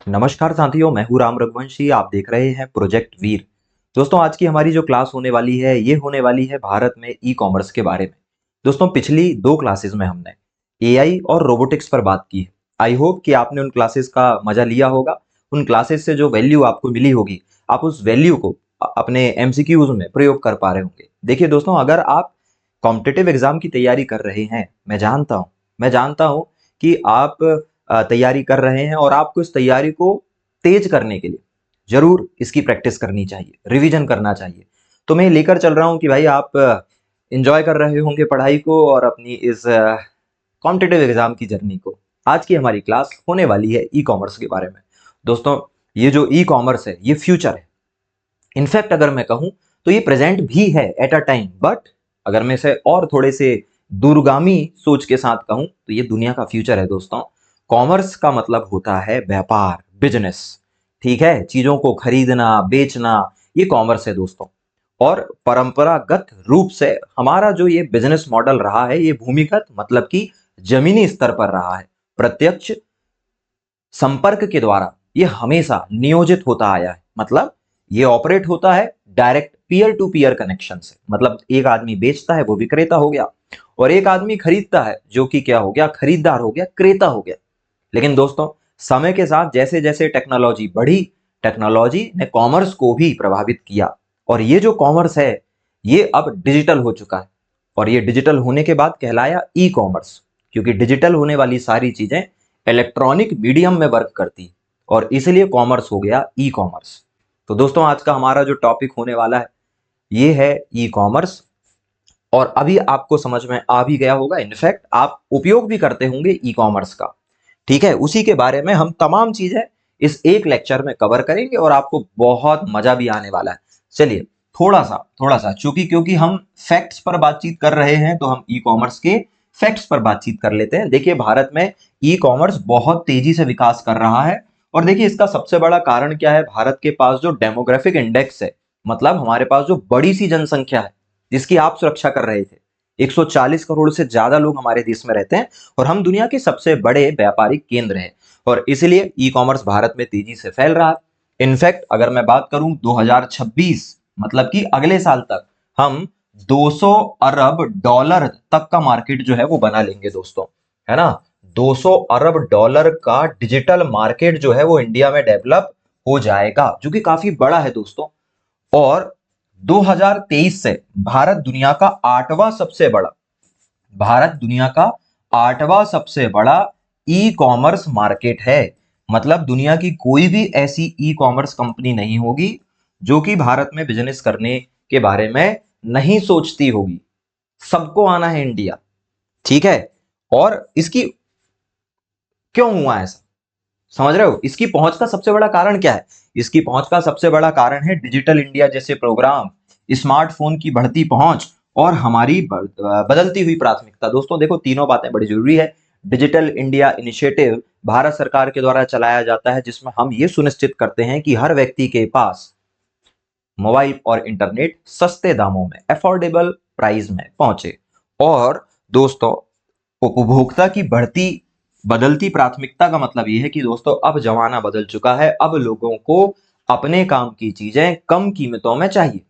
नमस्कार साथियों, मैं हूं राम रघुवंशी। आप देख रहे हैं प्रोजेक्ट वीर। दोस्तों, आज की हमारी जो क्लास होने वाली है ये होने वाली है भारत में ई कॉमर्स के बारे में। दोस्तों, पिछली दो क्लासेस में हमने एआई और रोबोटिक्स पर बात की है। आई होप कि आपने उन क्लासेस का मजा लिया होगा। उन क्लासेस से जो वैल्यू आपको मिली होगी, आप उस वैल्यू को अपने एमसीक्यूज में प्रयोग कर पा रहे होंगे। देखिए दोस्तों, अगर आप कॉम्पिटिटिव एग्जाम की तैयारी कर रहे हैं, मैं जानता हूं कि आप तैयारी कर रहे हैं और आपको इस तैयारी को तेज करने के लिए जरूर इसकी प्रैक्टिस करनी चाहिए, रिवीजन करना चाहिए। तो मैं लेकर चल रहा हूं कि भाई आप एंजॉय कर रहे होंगे पढ़ाई को और अपनी इस कॉम्पिटिटिव एग्जाम की जर्नी को। आज की हमारी क्लास होने वाली है ई कॉमर्स के बारे में। दोस्तों, ये जो ई कॉमर्स है ये फ्यूचर है। इनफैक्ट अगर मैं कहूं तो ये प्रेजेंट भी है एट अ टाइम, बट अगर मैं इसे और थोड़े से दूरगामी सोच के साथ कहूं तो ये दुनिया का फ्यूचर है दोस्तों। कॉमर्स का मतलब होता है व्यापार, बिजनेस। ठीक है, चीजों को खरीदना बेचना, ये कॉमर्स है दोस्तों। और परंपरागत रूप से हमारा जो ये बिजनेस मॉडल रहा है ये भूमिगत मतलब कि जमीनी स्तर पर रहा है। प्रत्यक्ष संपर्क के द्वारा ये हमेशा नियोजित होता आया है। मतलब ये ऑपरेट होता है direct peer to peer connection से। मतलब एक आदमी बेचता है, वो विक्रेता हो गया, और एक आदमी खरीदता है, जो कि क्या हो गया, खरीदार हो गया, क्रेता हो गया। लेकिन दोस्तों, समय के साथ जैसे जैसे टेक्नोलॉजी बढ़ी, टेक्नोलॉजी ने कॉमर्स को भी प्रभावित किया। और ये जो कॉमर्स है ये अब डिजिटल हो चुका है। और ये डिजिटल होने के बाद कहलाया ई कॉमर्स, क्योंकि डिजिटल होने वाली सारी चीजें इलेक्ट्रॉनिक मीडियम में वर्क करती है, और इसलिए कॉमर्स हो गया ई कॉमर्स। तो दोस्तों, आज का हमारा जो टॉपिक होने वाला है ये है ई कॉमर्स। और अभी आपको समझ में आ भी गया होगा, इनफैक्ट आप उपयोग भी करते होंगे ई कॉमर्स का। ठीक है, उसी के बारे में हम तमाम चीजें इस एक लेक्चर में कवर करेंगे और आपको बहुत मजा भी आने वाला है। चलिए, थोड़ा सा क्योंकि हम फैक्ट्स पर बातचीत कर रहे हैं तो हम ई कॉमर्स के फैक्ट्स पर बातचीत कर लेते हैं। देखिए, भारत में ई कॉमर्स बहुत तेजी से विकास कर रहा है। और देखिए, इसका सबसे बड़ा कारण क्या है, भारत के पास जो डेमोग्राफिक इंडेक्स है, मतलब हमारे पास जो बड़ी सी जनसंख्या है जिसकी आप सुरक्षा कर रहे थे। 140 करोड़ से ज्यादा लोग हमारे देश में रहते हैं और हम दुनिया के सबसे बड़े व्यापारिक केंद्र हैं। और इसलिए ई कॉमर्स भारत में तेजी से फैल रहा है। इनफैक्ट अगर मैं बात करूं 2026 मतलब कि अगले साल तक हम 200 अरब डॉलर तक का मार्केट जो है वो बना लेंगे दोस्तों, है ना। 200 अरब डॉलर का डिजिटल मार्केट जो है वो इंडिया में डेवलप हो जाएगा, जो कि काफी बड़ा है दोस्तों। और 2023 से भारत दुनिया का आठवां सबसे बड़ा ई कॉमर्स मार्केट है। मतलब दुनिया की कोई भी ऐसी ई कॉमर्स कंपनी नहीं होगी जो कि भारत में बिजनेस करने के बारे में नहीं सोचती होगी। सबको आना है इंडिया। ठीक है, और इसकी क्यों हुआ ऐसा, समझ रहे हो? इसकी पहुंच का सबसे बड़ा कारण क्या है? इसकी पहुंच का सबसे बड़ा कारण है डिजिटल इंडिया जैसे प्रोग्राम, स्मार्टफोन की बढ़ती पहुंच और हमारी बदलती हुई प्राथमिकता। दोस्तों देखो, तीनों बातें बड़ी जरूरी है। डिजिटल इंडिया इनिशिएटिव भारत सरकार के द्वारा चलाया जाता है, जिसमें हम ये सुनिश्चित करते हैं कि हर व्यक्ति के पास मोबाइल और इंटरनेट सस्ते दामों में, अफोर्डेबल प्राइस में पहुंचे। और दोस्तों, उपभोक्ता की बदलती प्राथमिकता का मतलब यह है कि दोस्तों अब जमाना बदल चुका है। अब लोगों को अपने काम की चीजें कम कीमतों में चाहिए।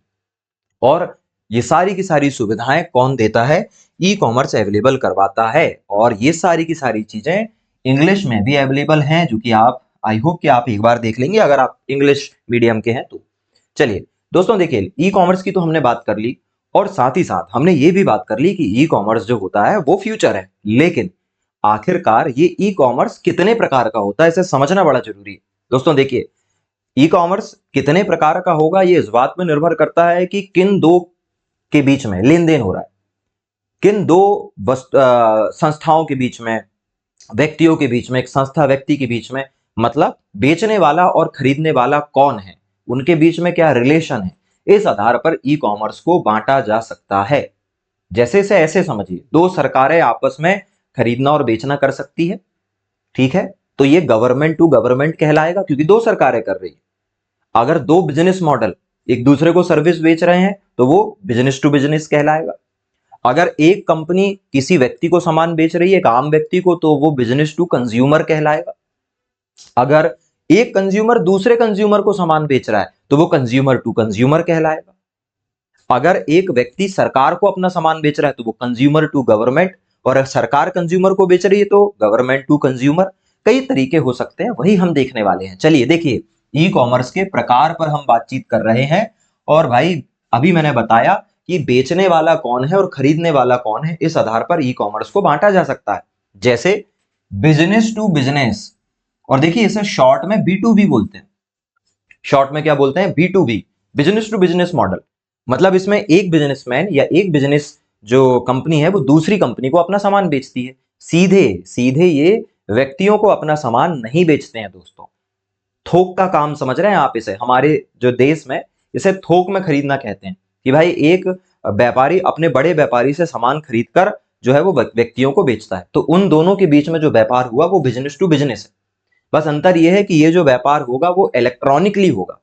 और ये सारी की सारी सुविधाएं कौन देता है? ई कॉमर्स अवेलेबल करवाता है। और ये सारी की सारी चीजें इंग्लिश में भी अवेलेबल हैं, जो कि आप, आई होप कि आप एक बार देख लेंगे अगर आप इंग्लिश मीडियम के हैं तो। चलिए दोस्तों, देखिए, ई कॉमर्स की तो हमने बात कर ली, और साथ ही साथ हमने ये भी बात कर ली कि ई कॉमर्स जो होता है वो फ्यूचर है। लेकिन आखिरकार ये ई कॉमर्स कितने प्रकार का होता है, इसे समझना बड़ा जरूरी है। दोस्तों देखिए, ई कॉमर्स कितने प्रकार का होगा ये इस बात पर निर्भर करता है कि किन दो के बीच में लेन देन हो रहा है, किन दो संस्थाओं के बीच में, व्यक्तियों के बीच में, एक संस्था व्यक्ति के बीच में, मतलब बेचने वाला और खरीदने वाला कौन है, उनके बीच में क्या रिलेशन है। इस आधार पर ई कॉमर्स को बांटा जा सकता है। जैसे से ऐसे समझिए, दो सरकारें आपस में खरीदना और बेचना कर सकती है। ठीक है, तो ये गवर्नमेंट टू गवर्नमेंट कहलाएगा, क्योंकि दो सरकारें कर रही है। अगर दो बिजनेस मॉडल एक दूसरे को सर्विस बेच रहे हैं तो वो बिजनेस टू बिजनेस कहलाएगा। अगर एक कंपनी किसी व्यक्ति को सामान बेच रही है, एक आम व्यक्ति को, तो वो बिजनेस टू कंज्यूमर कहलाएगा। अगर एक कंज्यूमर दूसरे कंज्यूमर को सामान बेच रहा है तो वो कंज्यूमर टू कंज्यूमर कहलाएगा। अगर एक व्यक्ति सरकार को अपना सामान बेच रहा है तो वो कंज्यूमर टू गवर्नमेंट, और अगर सरकार कंज्यूमर को बेच रही है तो गवर्नमेंट टू कंज्यूमर। कई तरीके हो सकते हैं, वही हम देखने वाले हैं। चलिए देखिए, ई कॉमर्स के प्रकार पर हम बातचीत कर रहे हैं। और भाई अभी मैंने बताया कि बेचने वाला कौन है और खरीदने वाला कौन है, इस आधार पर ई कॉमर्स को बांटा जा सकता है। जैसे बिजनेस टू बिजनेस, और देखिए इसे शॉर्ट में B2B बोलते हैं। शॉर्ट में क्या बोलते हैं? B2B, business to business model. मतलब इसमें एक बिजनेसमैन या एक बिजनेस जो कंपनी है वो दूसरी कंपनी को अपना सामान बेचती है। सीधे सीधे ये व्यक्तियों को अपना सामान नहीं बेचते हैं दोस्तों। थोक का काम समझ रहे हैं आप इसे? हमारे जो देश में इसे थोक में खरीदना कहते हैं कि भाई एक व्यापारी अपने बड़े व्यापारी से सामान खरीदकर जो है वो व्यक्तियों को बेचता है। तो उन दोनों के बीच में जो व्यापार हुआ वो बिजनेस टू बिजनेस है। बस अंतर यह है कि ये जो व्यापार होगा वो इलेक्ट्रॉनिकली होगा,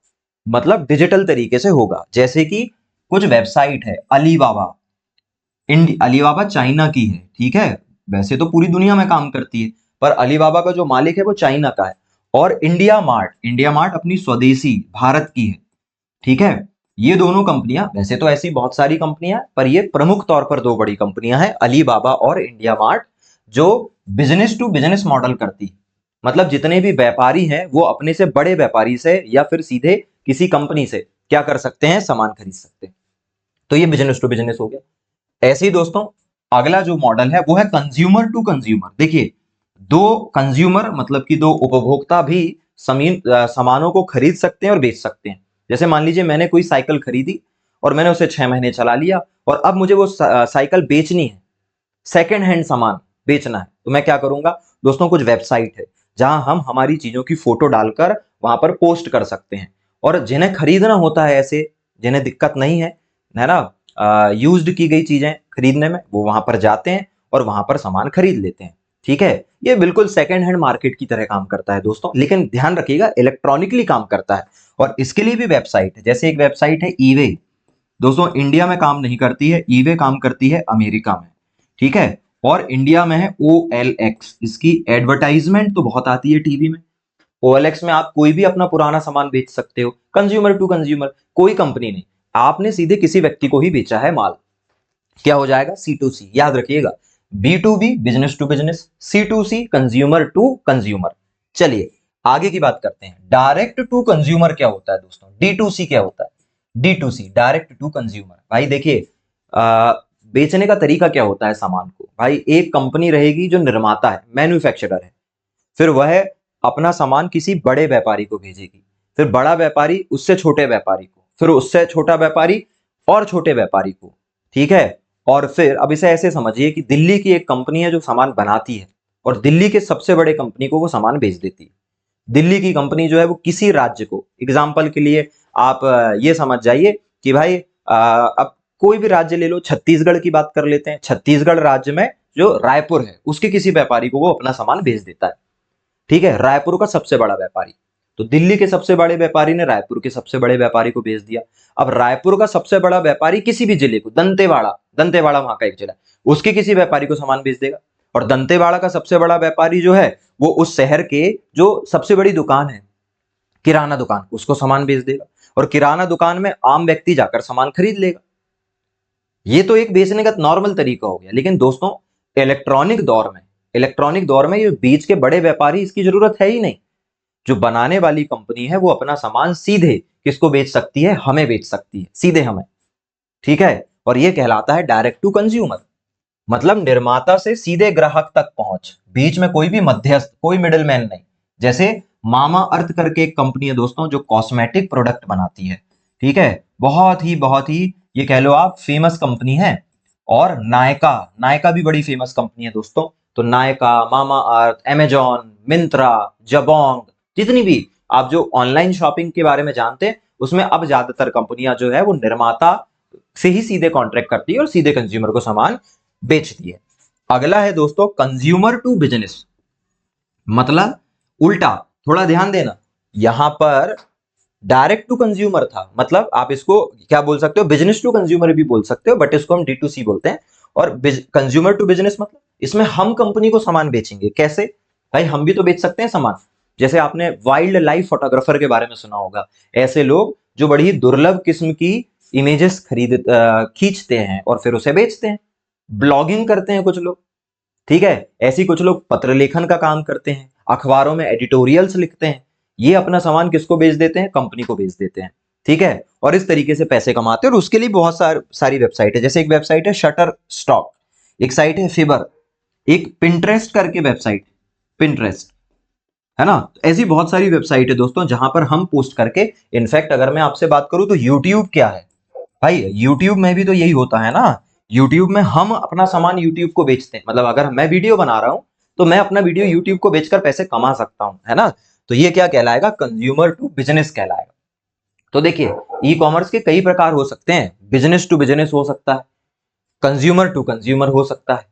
मतलब डिजिटल तरीके से होगा। जैसे कि कुछ वेबसाइट है, अलीबाबा। अलीबाबा चाइना की है, ठीक है, वैसे तो पूरी दुनिया में काम करती है, पर अलीबाबा का जो मालिक है वो चाइना का है। और इंडिया मार्ट, इंडिया मार्ट अपनी स्वदेशी भारत की है, ठीक है। ये दोनों कंपनियां, वैसे तो ऐसी बहुत सारी कंपनियां, पर ये प्रमुख तौर पर दो बड़ी कंपनियां हैं, अलीबाबा और इंडिया मार्ट, जो बिजनेस टू बिजनेस मॉडल करती है। मतलब जितने भी व्यापारी हैं वो अपने से बड़े व्यापारी से या फिर सीधे किसी कंपनी से क्या कर सकते हैं? सामान खरीद सकते हैं। तो ये बिजनेस टू बिजनेस हो गया। ऐसे ही दोस्तों अगला जो मॉडल है वो है कंज्यूमर टू कंज्यूमर। देखिए, दो कंज्यूमर मतलब कि दो उपभोक्ता भी सामानों को खरीद सकते हैं और बेच सकते हैं। जैसे मान लीजिए मैंने कोई साइकिल खरीदी और मैंने उसे 6 महीने चला लिया और अब मुझे वो साइकिल बेचनी है, सेकेंड हैंड सामान बेचना है। तो मैं क्या करूंगा दोस्तों? कुछ वेबसाइट है जहां हम हमारी चीजों की फोटो डालकर वहां पर पोस्ट कर सकते हैं। और जिन्हें खरीदना होता है, ऐसे जिन्हें दिक्कत नहीं है ना, यूज्ड की गई चीजें खरीदने में, वो वहां पर जाते हैं और वहां पर सामान खरीद लेते हैं, ठीक है। ये बिल्कुल सेकेंड हैंड मार्केट की तरह काम करता है दोस्तों, लेकिन ध्यान रखिएगा इलेक्ट्रॉनिकली काम करता है। और इसके लिए भी वेबसाइट है, जैसे एक वेबसाइट है ईवे। दोस्तों इंडिया में काम नहीं करती है, ईवे काम करती है अमेरिका में, ठीक है। और इंडिया में है OLX। इसकी एडवर्टाइजमेंट तो बहुत आती है टीवी में। OLX में आप कोई भी अपना पुराना सामान बेच सकते हो, कंज्यूमर टू कंज्यूमर। कोई कंपनी नहीं, आपने सीधे किसी व्यक्ति को ही बेचा है माल। क्या हो जाएगा? C2C। याद रखिएगा, B2B business to business, C2C consumer to consumer. चलिए आगे की बात करते हैं। डायरेक्ट टू कंज्यूमर क्या होता है दोस्तों? D2C क्या होता है? D2C direct to consumer. भाई देखिए, बेचने का तरीका क्या होता है सामान को? भाई एक कंपनी रहेगी जो निर्माता है, मैन्युफैक्चरर है, फिर वह अपना सामान किसी बड़े व्यापारी को भेजेगी, फिर बड़ा व्यापारी उससे छोटे व्यापारी को, फिर उससे छोटा व्यापारी और छोटे व्यापारी को, ठीक है। और फिर अब इसे ऐसे समझिए कि दिल्ली की एक कंपनी है जो सामान बनाती है और दिल्ली के सबसे बड़े कंपनी को वो सामान बेच देती है। दिल्ली की कंपनी जो है वो किसी राज्य को, एग्जाम्पल के लिए आप ये समझ जाइए कि भाई अब कोई भी राज्य ले लो, छत्तीसगढ़ की बात कर लेते हैं। छत्तीसगढ़ राज्य में जो रायपुर है उसके किसी व्यापारी को वो अपना सामान बेच देता है, ठीक है, रायपुर का सबसे बड़ा व्यापारी। तो दिल्ली के सबसे बड़े व्यापारी ने रायपुर के सबसे बड़े व्यापारी को बेच दिया। अब रायपुर का सबसे बड़ा व्यापारी किसी भी जिले को, दंतेवाड़ा, दंतेवाड़ा वहां का एक जिला, उसके किसी व्यापारी को सामान बेच देगा। और दंतेवाड़ा का सबसे बड़ा व्यापारी जो है वो उस शहर के जो सबसे बड़ी दुकान है, किराना दुकान, उसको सामान बेच देगा। और किराना दुकान में आम व्यक्ति जाकर सामान खरीद लेगा। ये तो एक बेचने का नॉर्मल तरीका हो गया। लेकिन दोस्तों इलेक्ट्रॉनिक दौर में ये बीच के बड़े व्यापारी, इसकी जरूरत है ही नहीं। जो बनाने वाली कंपनी है वो अपना सामान सीधे किसको बेच सकती है? हमें बेच सकती है, सीधे हमें, ठीक है। और ये कहलाता है डायरेक्ट टू कंज्यूमर। मतलब निर्माता से सीधे ग्राहक तक पहुंच, बीच में कोई भी मध्यस्थ, कोई मिडिलमैन नहीं। जैसे मामा अर्थ करके एक कंपनी है दोस्तों जो कॉस्मेटिक प्रोडक्ट बनाती है, ठीक है, बहुत ही ये कह लो आप फेमस कंपनी है। और नायका, नायका भी बड़ी फेमस कंपनी है दोस्तों। तो नायका, मामा अर्थ, अमेजॉन, मिंत्रा, जबोंग, जितनी भी आप जो ऑनलाइन शॉपिंग के बारे में जानते हैं, उसमें अब ज्यादातर कंपनियां जो है वो निर्माता से ही सीधे कॉन्ट्रैक्ट करती है और सीधे कंज्यूमर को सामान बेचती है। अगला है दोस्तों कंज्यूमर टू बिजनेस, मतलब उल्टा। थोड़ा ध्यान देना, यहां पर डायरेक्ट टू कंज्यूमर था, मतलब आप इसको क्या बोल सकते हो? बिजनेस टू कंज्यूमर भी बोल सकते हो, बट इसको हम D2C बोलते हैं। और कंज्यूमर टू बिजनेस मतलब इसमें हम कंपनी को सामान बेचेंगे। कैसे? भाई हम भी तो बेच सकते हैं सामान। जैसे आपने वाइल्ड लाइफ फोटोग्राफर के बारे में सुना होगा, ऐसे लोग जो बड़ी दुर्लभ किस्म की इमेजेस खींचते हैं और फिर उसे बेचते हैं। ब्लॉगिंग करते हैं कुछ लोग, ठीक है, ऐसी कुछ लोग पत्र लेखन का काम करते हैं, अखबारों में एडिटोरियल्स लिखते हैं। ये अपना सामान किसको बेच देते हैं? कंपनी को बेच देते हैं, ठीक है, और इस तरीके से पैसे कमाते हैं। और उसके लिए बहुत सारी वेबसाइट है, जैसे एक वेबसाइट है शटर स्टॉक, एक साइट है फिबर, एक पिंटरेस्ट करके वेबसाइट, पिंटरेस्ट, है ना। ऐसी बहुत सारी वेबसाइट है दोस्तों जहां पर हम पोस्ट करके, इनफैक्ट अगर मैं आपसे बात करूं तो यूट्यूब क्या है भाई, यूट्यूब में भी तो यही होता है ना। यूट्यूब में हम अपना सामान यूट्यूब को बेचते हैं, मतलब अगर मैं वीडियो बना रहा हूं तो मैं अपना वीडियो यूट्यूब को बेचकर पैसे कमा सकता हूं, है ना। तो ये क्या कहलाएगा? कंज्यूमर टू बिजनेस कहलाएगा। तो देखिए, ई कॉमर्स के कई प्रकार हो सकते हैं। बिजनेस टू बिजनेस हो सकता है, कंज्यूमर टू कंज्यूमर हो सकता है,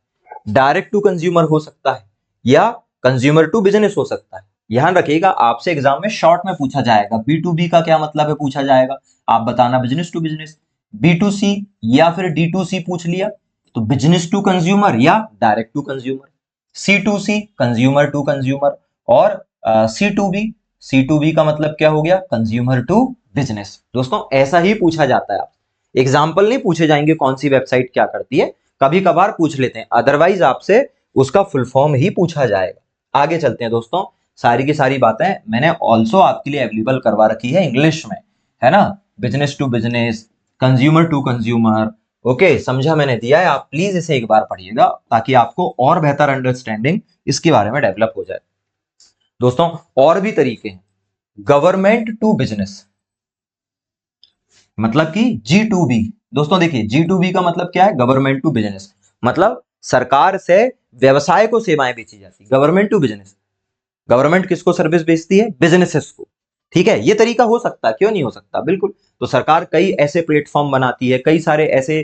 डायरेक्ट टू कंज्यूमर हो सकता है, या कंज्यूमर टू बिजनेस हो सकता है। ध्यान रखिएगा, आपसे एग्जाम में शॉर्ट में पूछा जाएगा बी टू बी का क्या मतलब है, पूछा जाएगा, आप बताना business to business. B to C या फिर डी टू सी पूछ लिया तो बिजनेस टू कंज्यूमर या direct to consumer. C to C consumer to consumer, और सी टू बी का मतलब क्या हो गया? Consumer to business. दोस्तों ऐसा ही पूछा जाता है, आप एग्जाम्पल नहीं पूछे जाएंगे कौन सी वेबसाइट क्या करती है, कभी कभार पूछ लेते हैं, अदरवाइज आपसे उसका फुल फॉर्म ही पूछा जाएगा। आगे चलते हैं दोस्तों, सारी की सारी बातें मैंने ऑल्सो आपके लिए अवेलेबल करवा रखी है इंग्लिश में, है ना। Business to business, consumer to consumer, okay, समझा मैंने दिया है। आप प्लीज इसे एक बार पढ़िएगा ताकि आपको और बेहतर अंडरस्टैंडिंग इसके बारे में डेवलप हो जाए। दोस्तों और भी तरीके हैं, गवर्नमेंट टू बिजनेस, मतलब कि G2B। दोस्तों देखिए, G2B का मतलब क्या है? गवर्नमेंट टू बिजनेस, मतलब सरकार से व्यवसाय को सेवाएं बेची जाती, गवर्नमेंट टू बिजनेस। गवर्नमेंट किसको सर्विस बेचती है? बिजनेसेस को, ठीक है। ये तरीका हो सकता है, क्यों नहीं हो सकता, बिल्कुल। तो सरकार कई ऐसे प्लेटफॉर्म बनाती है, कई सारे ऐसे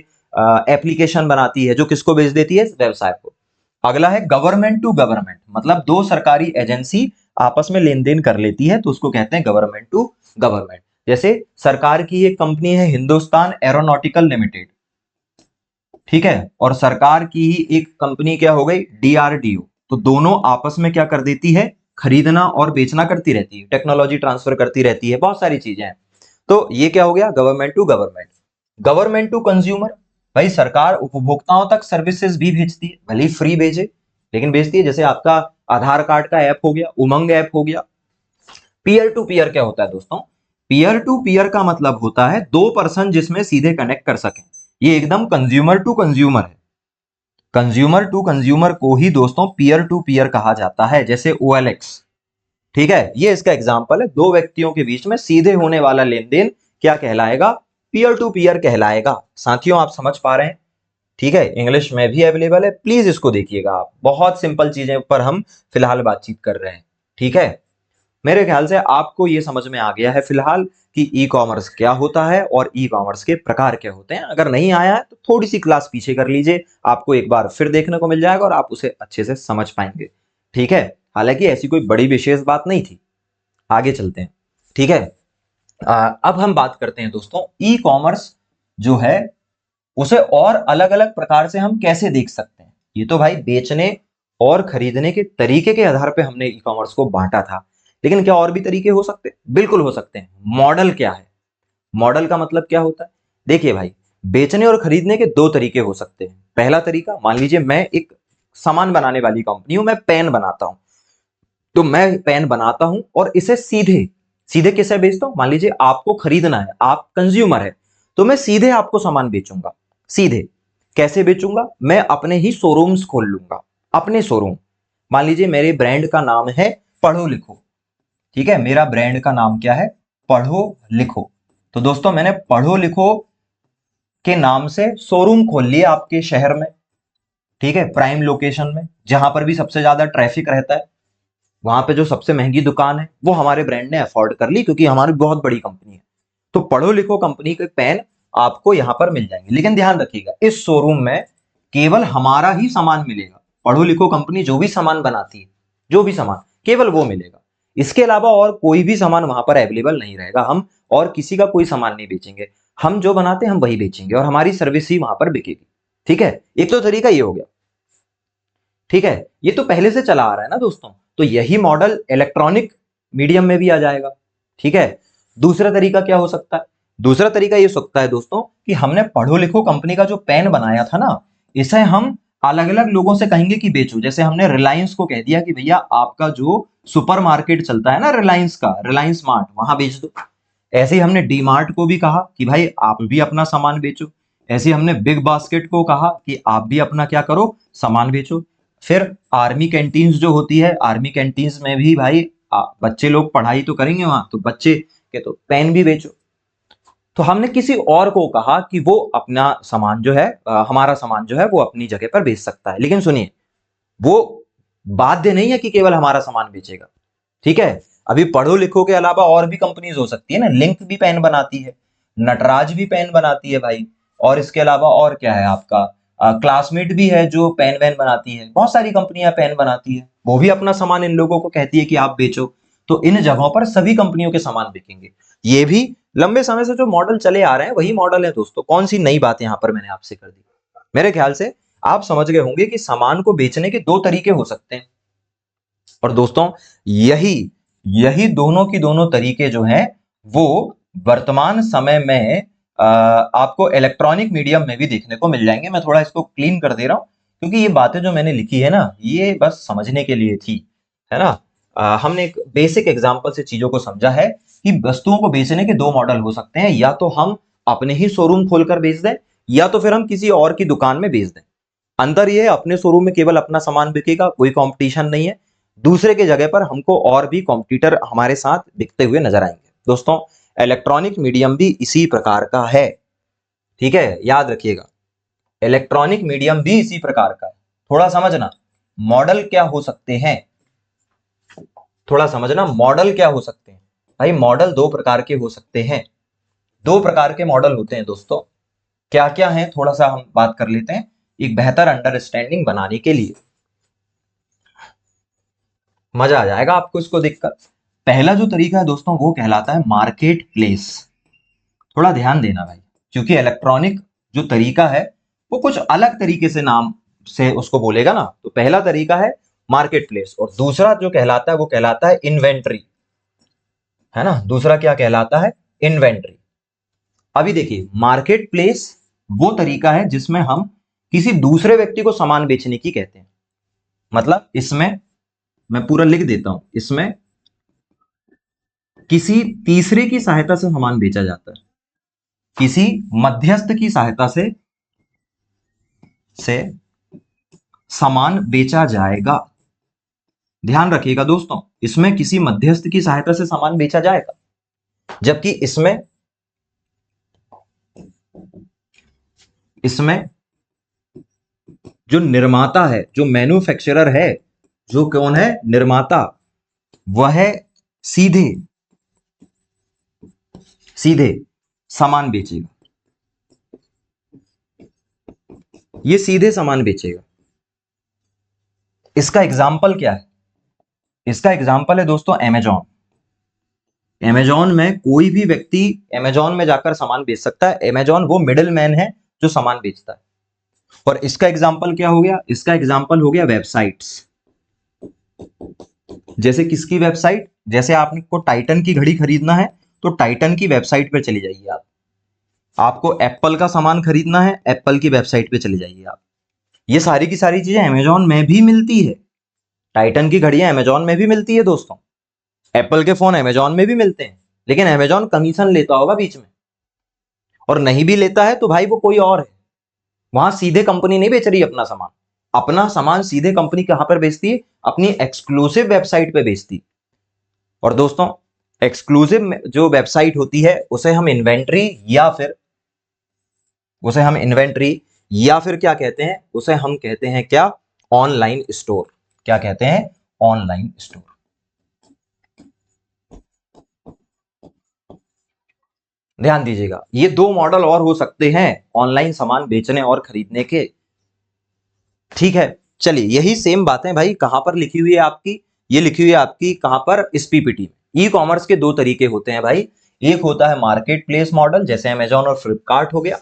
एप्लीकेशन बनाती है जो किसको बेच देती है? व्यवसाय को। अगला है गवर्नमेंट टू गवर्नमेंट, मतलब दो सरकारी एजेंसी आपस में लेन देन कर लेती है तो उसको कहते हैं गवर्नमेंट टू गवर्नमेंट। जैसे सरकार की एक कंपनी है हिंदुस्तान एरोनॉटिकल लिमिटेड, ठीक है, और सरकार की ही एक कंपनी क्या हो गई? DRDO। तो दोनों आपस में क्या कर देती है? खरीदना और बेचना करती रहती है, टेक्नोलॉजी ट्रांसफर करती रहती है, बहुत सारी चीजें हैं। तो ये क्या हो गया? Government to government. Government to consumer, भाई सरकार उपभोक्ताओं तक सर्विसेज भी भेजती है, भले ही फ्री भेजे लेकिन भेजती है। जैसे आपका आधार कार्ड का ऐप हो गया, उमंग ऐप हो गया। पीयर टू पीयर क्या होता है दोस्तों? पीयर टू पीयर का मतलब होता है दो पर्सन जिसमें सीधे कनेक्ट कर सके, ये एकदम कंज्यूमर टू कंज्यूमर है। कंज्यूमर टू कंज्यूमर को ही दोस्तों पीयर टू पीयर कहा जाता है, जैसे OLX, ठीक है, ये इसका एग्जांपल है। दो व्यक्तियों के बीच में सीधे होने वाला लेन देन क्या कहलाएगा? पीयर टू पीयर कहलाएगा। साथियों आप समझ पा रहे हैं? ठीक है, इंग्लिश में भी अवेलेबल है, प्लीज इसको देखिएगा आप, बहुत सिंपल चीजें पर हम फिलहाल बातचीत कर रहे हैं, ठीक है। मेरे ख्याल से आपको ये समझ में आ गया है फिलहाल कि ई कॉमर्स क्या होता है और ई कॉमर्स के प्रकार क्या होते हैं। अगर नहीं आया है तो थोड़ी सी क्लास पीछे कर लीजिए, आपको एक बार फिर देखने को मिल जाएगा और आप उसे अच्छे से समझ पाएंगे, ठीक है। हालांकि ऐसी कोई बड़ी विशेष बात नहीं थी। आगे चलते हैं, ठीक है। अब हम बात करते हैं दोस्तों, ई कॉमर्स जो है उसे और अलग अलग प्रकार से हम कैसे देख सकते हैं। ये तो भाई बेचने और खरीदने के तरीके के आधार पे हमने ई कॉमर्स को बांटा था, लेकिन क्या और भी तरीके हो सकते हैं? बिल्कुल हो सकते हैं। मॉडल क्या है? मॉडल का मतलब क्या होता है? देखिए भाई, बेचने और खरीदने के दो तरीके हो सकते हैं। पहला तरीका, मान लीजिए मैं एक सामान बनाने वाली कंपनी हूं, मैं पेन बनाता हूं, तो मैं पेन बनाता हूं और इसे सीधे सीधे किसे बेचता हूं? मान लीजिए आपको खरीदना है, आप कंज्यूमर है, तो मैं सीधे आपको सामान बेचूंगा। सीधे कैसे बेचूंगा? मैं अपने ही शोरूम्स खोल लूंगा, अपने शोरूम। मान लीजिए मेरे ब्रांड का नाम है पढ़ो लिखो, ठीक है, मेरा ब्रांड का नाम क्या है? पढ़ो लिखो। तो दोस्तों मैंने पढ़ो लिखो के नाम से शोरूम खोल लिए आपके शहर में, ठीक है, प्राइम लोकेशन में, जहां पर भी सबसे ज्यादा ट्रैफिक रहता है, वहां पे जो सबसे महंगी दुकान है वो हमारे ब्रांड ने अफोर्ड कर ली क्योंकि हमारी बहुत बड़ी कंपनी है। तो पढ़ो लिखो कंपनी के पेन आपको यहां पर मिल जाएंगे, लेकिन ध्यान रखिएगा इस शोरूम में केवल हमारा ही सामान मिलेगा। पढ़ो लिखो कंपनी जो भी सामान बनाती है, जो भी सामान, केवल वो मिलेगा। इसके अलावा और कोई भी सामान वहां पर अवेलेबल नहीं रहेगा। हम और किसी का कोई सामान नहीं बेचेंगे, हम जो बनाते हैं हम वही बेचेंगे और हमारी सर्विस ही वहां पर बिकेगी, ठीक है। एक तो तरीका ये हो गया, ठीक है, ये तो पहले से चला आ रहा है ना दोस्तों। तो यही मॉडल इलेक्ट्रॉनिक मीडियम में भी आ जाएगा। ठीक है, दूसरा तरीका क्या हो सकता है? दूसरा तरीका ये सकता है दोस्तों कि हमने पढ़ो लिखो कंपनी का जो पेन बनाया था ना, इसे हम अलग अलग लोगों से कहेंगे कि बेचो। जैसे हमने रिलायंस को कह दिया कि भैया आपका जो सुपरमार्केट चलता है ना रिलायंस का, रिलायंस मार्ट, वहां बेच दो। ऐसे ही हमने डी मार्ट को भी कहा कि भाई आप भी अपना सामान बेचो। ऐसे ही हमने बिग बास्केट को कहा कि आप भी अपना क्या करो, सामान बेचो। फिर आर्मी कैंटीन्स जो होती है, आर्मी कैंटीन्स में भी भाई बच्चे लोग पढ़ाई तो करेंगे वहां, तो बच्चे के तो पेन भी बेचो। तो हमने किसी और को कहा कि वो अपना सामान जो है, हमारा सामान जो है वो अपनी जगह पर बेच सकता है। लेकिन सुनिए, वो बाध्य नहीं है कि केवल हमारा सामान बेचेगा। ठीक है, अभी पढ़ो लिखो के अलावा और भी कंपनीज हो सकती है ना। लिंक भी पेन बनाती है, नटराज भी पेन बनाती है भाई, और इसके अलावा और क्या है आपका, क्लासमेट भी है जो पेन वैन बनाती है। बहुत सारी कंपनियां पेन बनाती है, वो भी अपना सामान इन लोगों को कहती है कि आप बेचो। तो इन जगहों पर सभी कंपनियों के सामान बिकेंगे। ये भी लंबे समय से जो मॉडल चले आ रहे हैं वही मॉडल है दोस्तों। कौन सी नई बात यहां पर मैंने आपसे कर दी? मेरे ख्याल से आप समझ गए होंगे कि सामान को बेचने के दो तरीके हो सकते हैं। और दोस्तों यही यही दोनों की दोनों तरीके जो हैं वो वर्तमान समय में आपको इलेक्ट्रॉनिक मीडियम में भी देखने को मिल जाएंगे। मैं थोड़ा इसको क्लीन कर दे रहा हूं क्योंकि ये बातें जो मैंने लिखी है ना, ये बस समझने के लिए थी, है ना। हमने एक बेसिक एग्जांपल से चीजों को समझा है कि वस्तुओं को बेचने के दो मॉडल हो सकते हैं। या तो हम अपने ही शोरूम खोलकर बेच दें, या तो फिर हम किसी और की दुकान में बेच दें। अंतर यह है, अपने शोरूम में केवल अपना सामान बिकेगा, कोई कंपटीशन नहीं है। दूसरे के जगह पर हमको और भी कॉम्पिटिटर हमारे साथ बिकते हुए नजर आएंगे। दोस्तों इलेक्ट्रॉनिक मीडियम भी इसी प्रकार का है। ठीक है, याद रखिएगा, इलेक्ट्रॉनिक मीडियम भी इसी प्रकार का है। थोड़ा समझना मॉडल क्या हो सकते हैं, थोड़ा समझना मॉडल क्या हो सकते हैं। भाई मॉडल दो प्रकार के हो सकते हैं। दो प्रकार के मॉडल होते हैं दोस्तों। क्या क्या है थोड़ा सा हम बात कर लेते हैं एक बेहतर अंडरस्टैंडिंग बनाने के लिए। मजा आ जाएगा आपको इसको देखकर। पहला जो तरीका है दोस्तों वो कहलाता है मार्केट प्लेस। थोड़ा ध्यान देना भाई, क्योंकि इलेक्ट्रॉनिक जो तरीका है वो कुछ अलग तरीके से नाम से उसको बोलेगा ना। तो पहला तरीका है मार्केट प्लेस, और दूसरा जो कहलाता है वो कहलाता है इन्वेंट्री, है ना। दूसरा क्या कहलाता है? इन्वेंट्री। अभी देखिए, मार्केट प्लेस वो तरीका है जिसमें हम किसी दूसरे व्यक्ति को सामान बेचने की कहते हैं। मतलब इसमें मैं पूरा लिख देता हूं, इसमें किसी तीसरे की सहायता से सामान बेचा जाता है, किसी मध्यस्थ की सहायता से सामान बेचा जाएगा। ध्यान रखिएगा दोस्तों, इसमें किसी मध्यस्थ की सहायता से सामान बेचा जाएगा, जबकि इसमें जो निर्माता है, जो मैन्युफैक्चरर है, जो कौन है, निर्माता, वह सीधे सीधे सामान बेचेगा। ये सीधे सामान बेचेगा। इसका एग्जाम्पल क्या है? इसका एग्जाम्पल है दोस्तों अमेजॉन। अमेजॉन में कोई भी व्यक्ति अमेजॉन में जाकर सामान बेच सकता है। अमेजॉन वो मिडिल मैन है जो सामान बेचता है। और इसका एग्जाम्पल क्या हो गया? इसका एग्जाम्पल हो गया वेबसाइट्स। जैसे किसकी वेबसाइट? जैसे आपको टाइटन की घड़ी खरीदना है तो टाइटन की वेबसाइट पर चली जाइए आप। आपको एप्पल का सामान खरीदना है, एप्पल की वेबसाइट पे चले जाइए आप। ये सारी की सारी चीजें अमेजॉन में भी मिलती है। टाइटन की घड़ियां अमेजॉन में भी मिलती है दोस्तों, एप्पल के फोन अमेजॉन में भी मिलते हैं। लेकिन अमेजॉन कमीशन लेता होगा बीच में, और नहीं भी लेता है तो भाई वो कोई और है। वहां सीधे कंपनी नहीं बेच रही अपना सामान। अपना सामान सीधे कंपनी कहां पर बेचती है? अपनी एक्सक्लूसिव वेबसाइट पे बेचती है। और दोस्तों एक्सक्लूसिव जो वेबसाइट होती है उसे हम इन्वेंट्री या फिर क्या कहते हैं? उसे हम कहते हैं क्या? Online store. क्या कहते हैं? Online store. ध्यान दीजिएगा, ये दो मॉडल और हो सकते हैं ऑनलाइन सामान बेचने और खरीदने के। ठीक है, चलिए यही सेम बातें भाई कहां पर लिखी हुई है आपकी? ये लिखी हुई है आपकी कहां पर? इस पीपीटी में। ई कॉमर्स के दो तरीके होते हैं भाई। एक होता है मार्केट प्लेस मॉडल, जैसे अमेजॉन और फ्लिपकार्ट हो गया।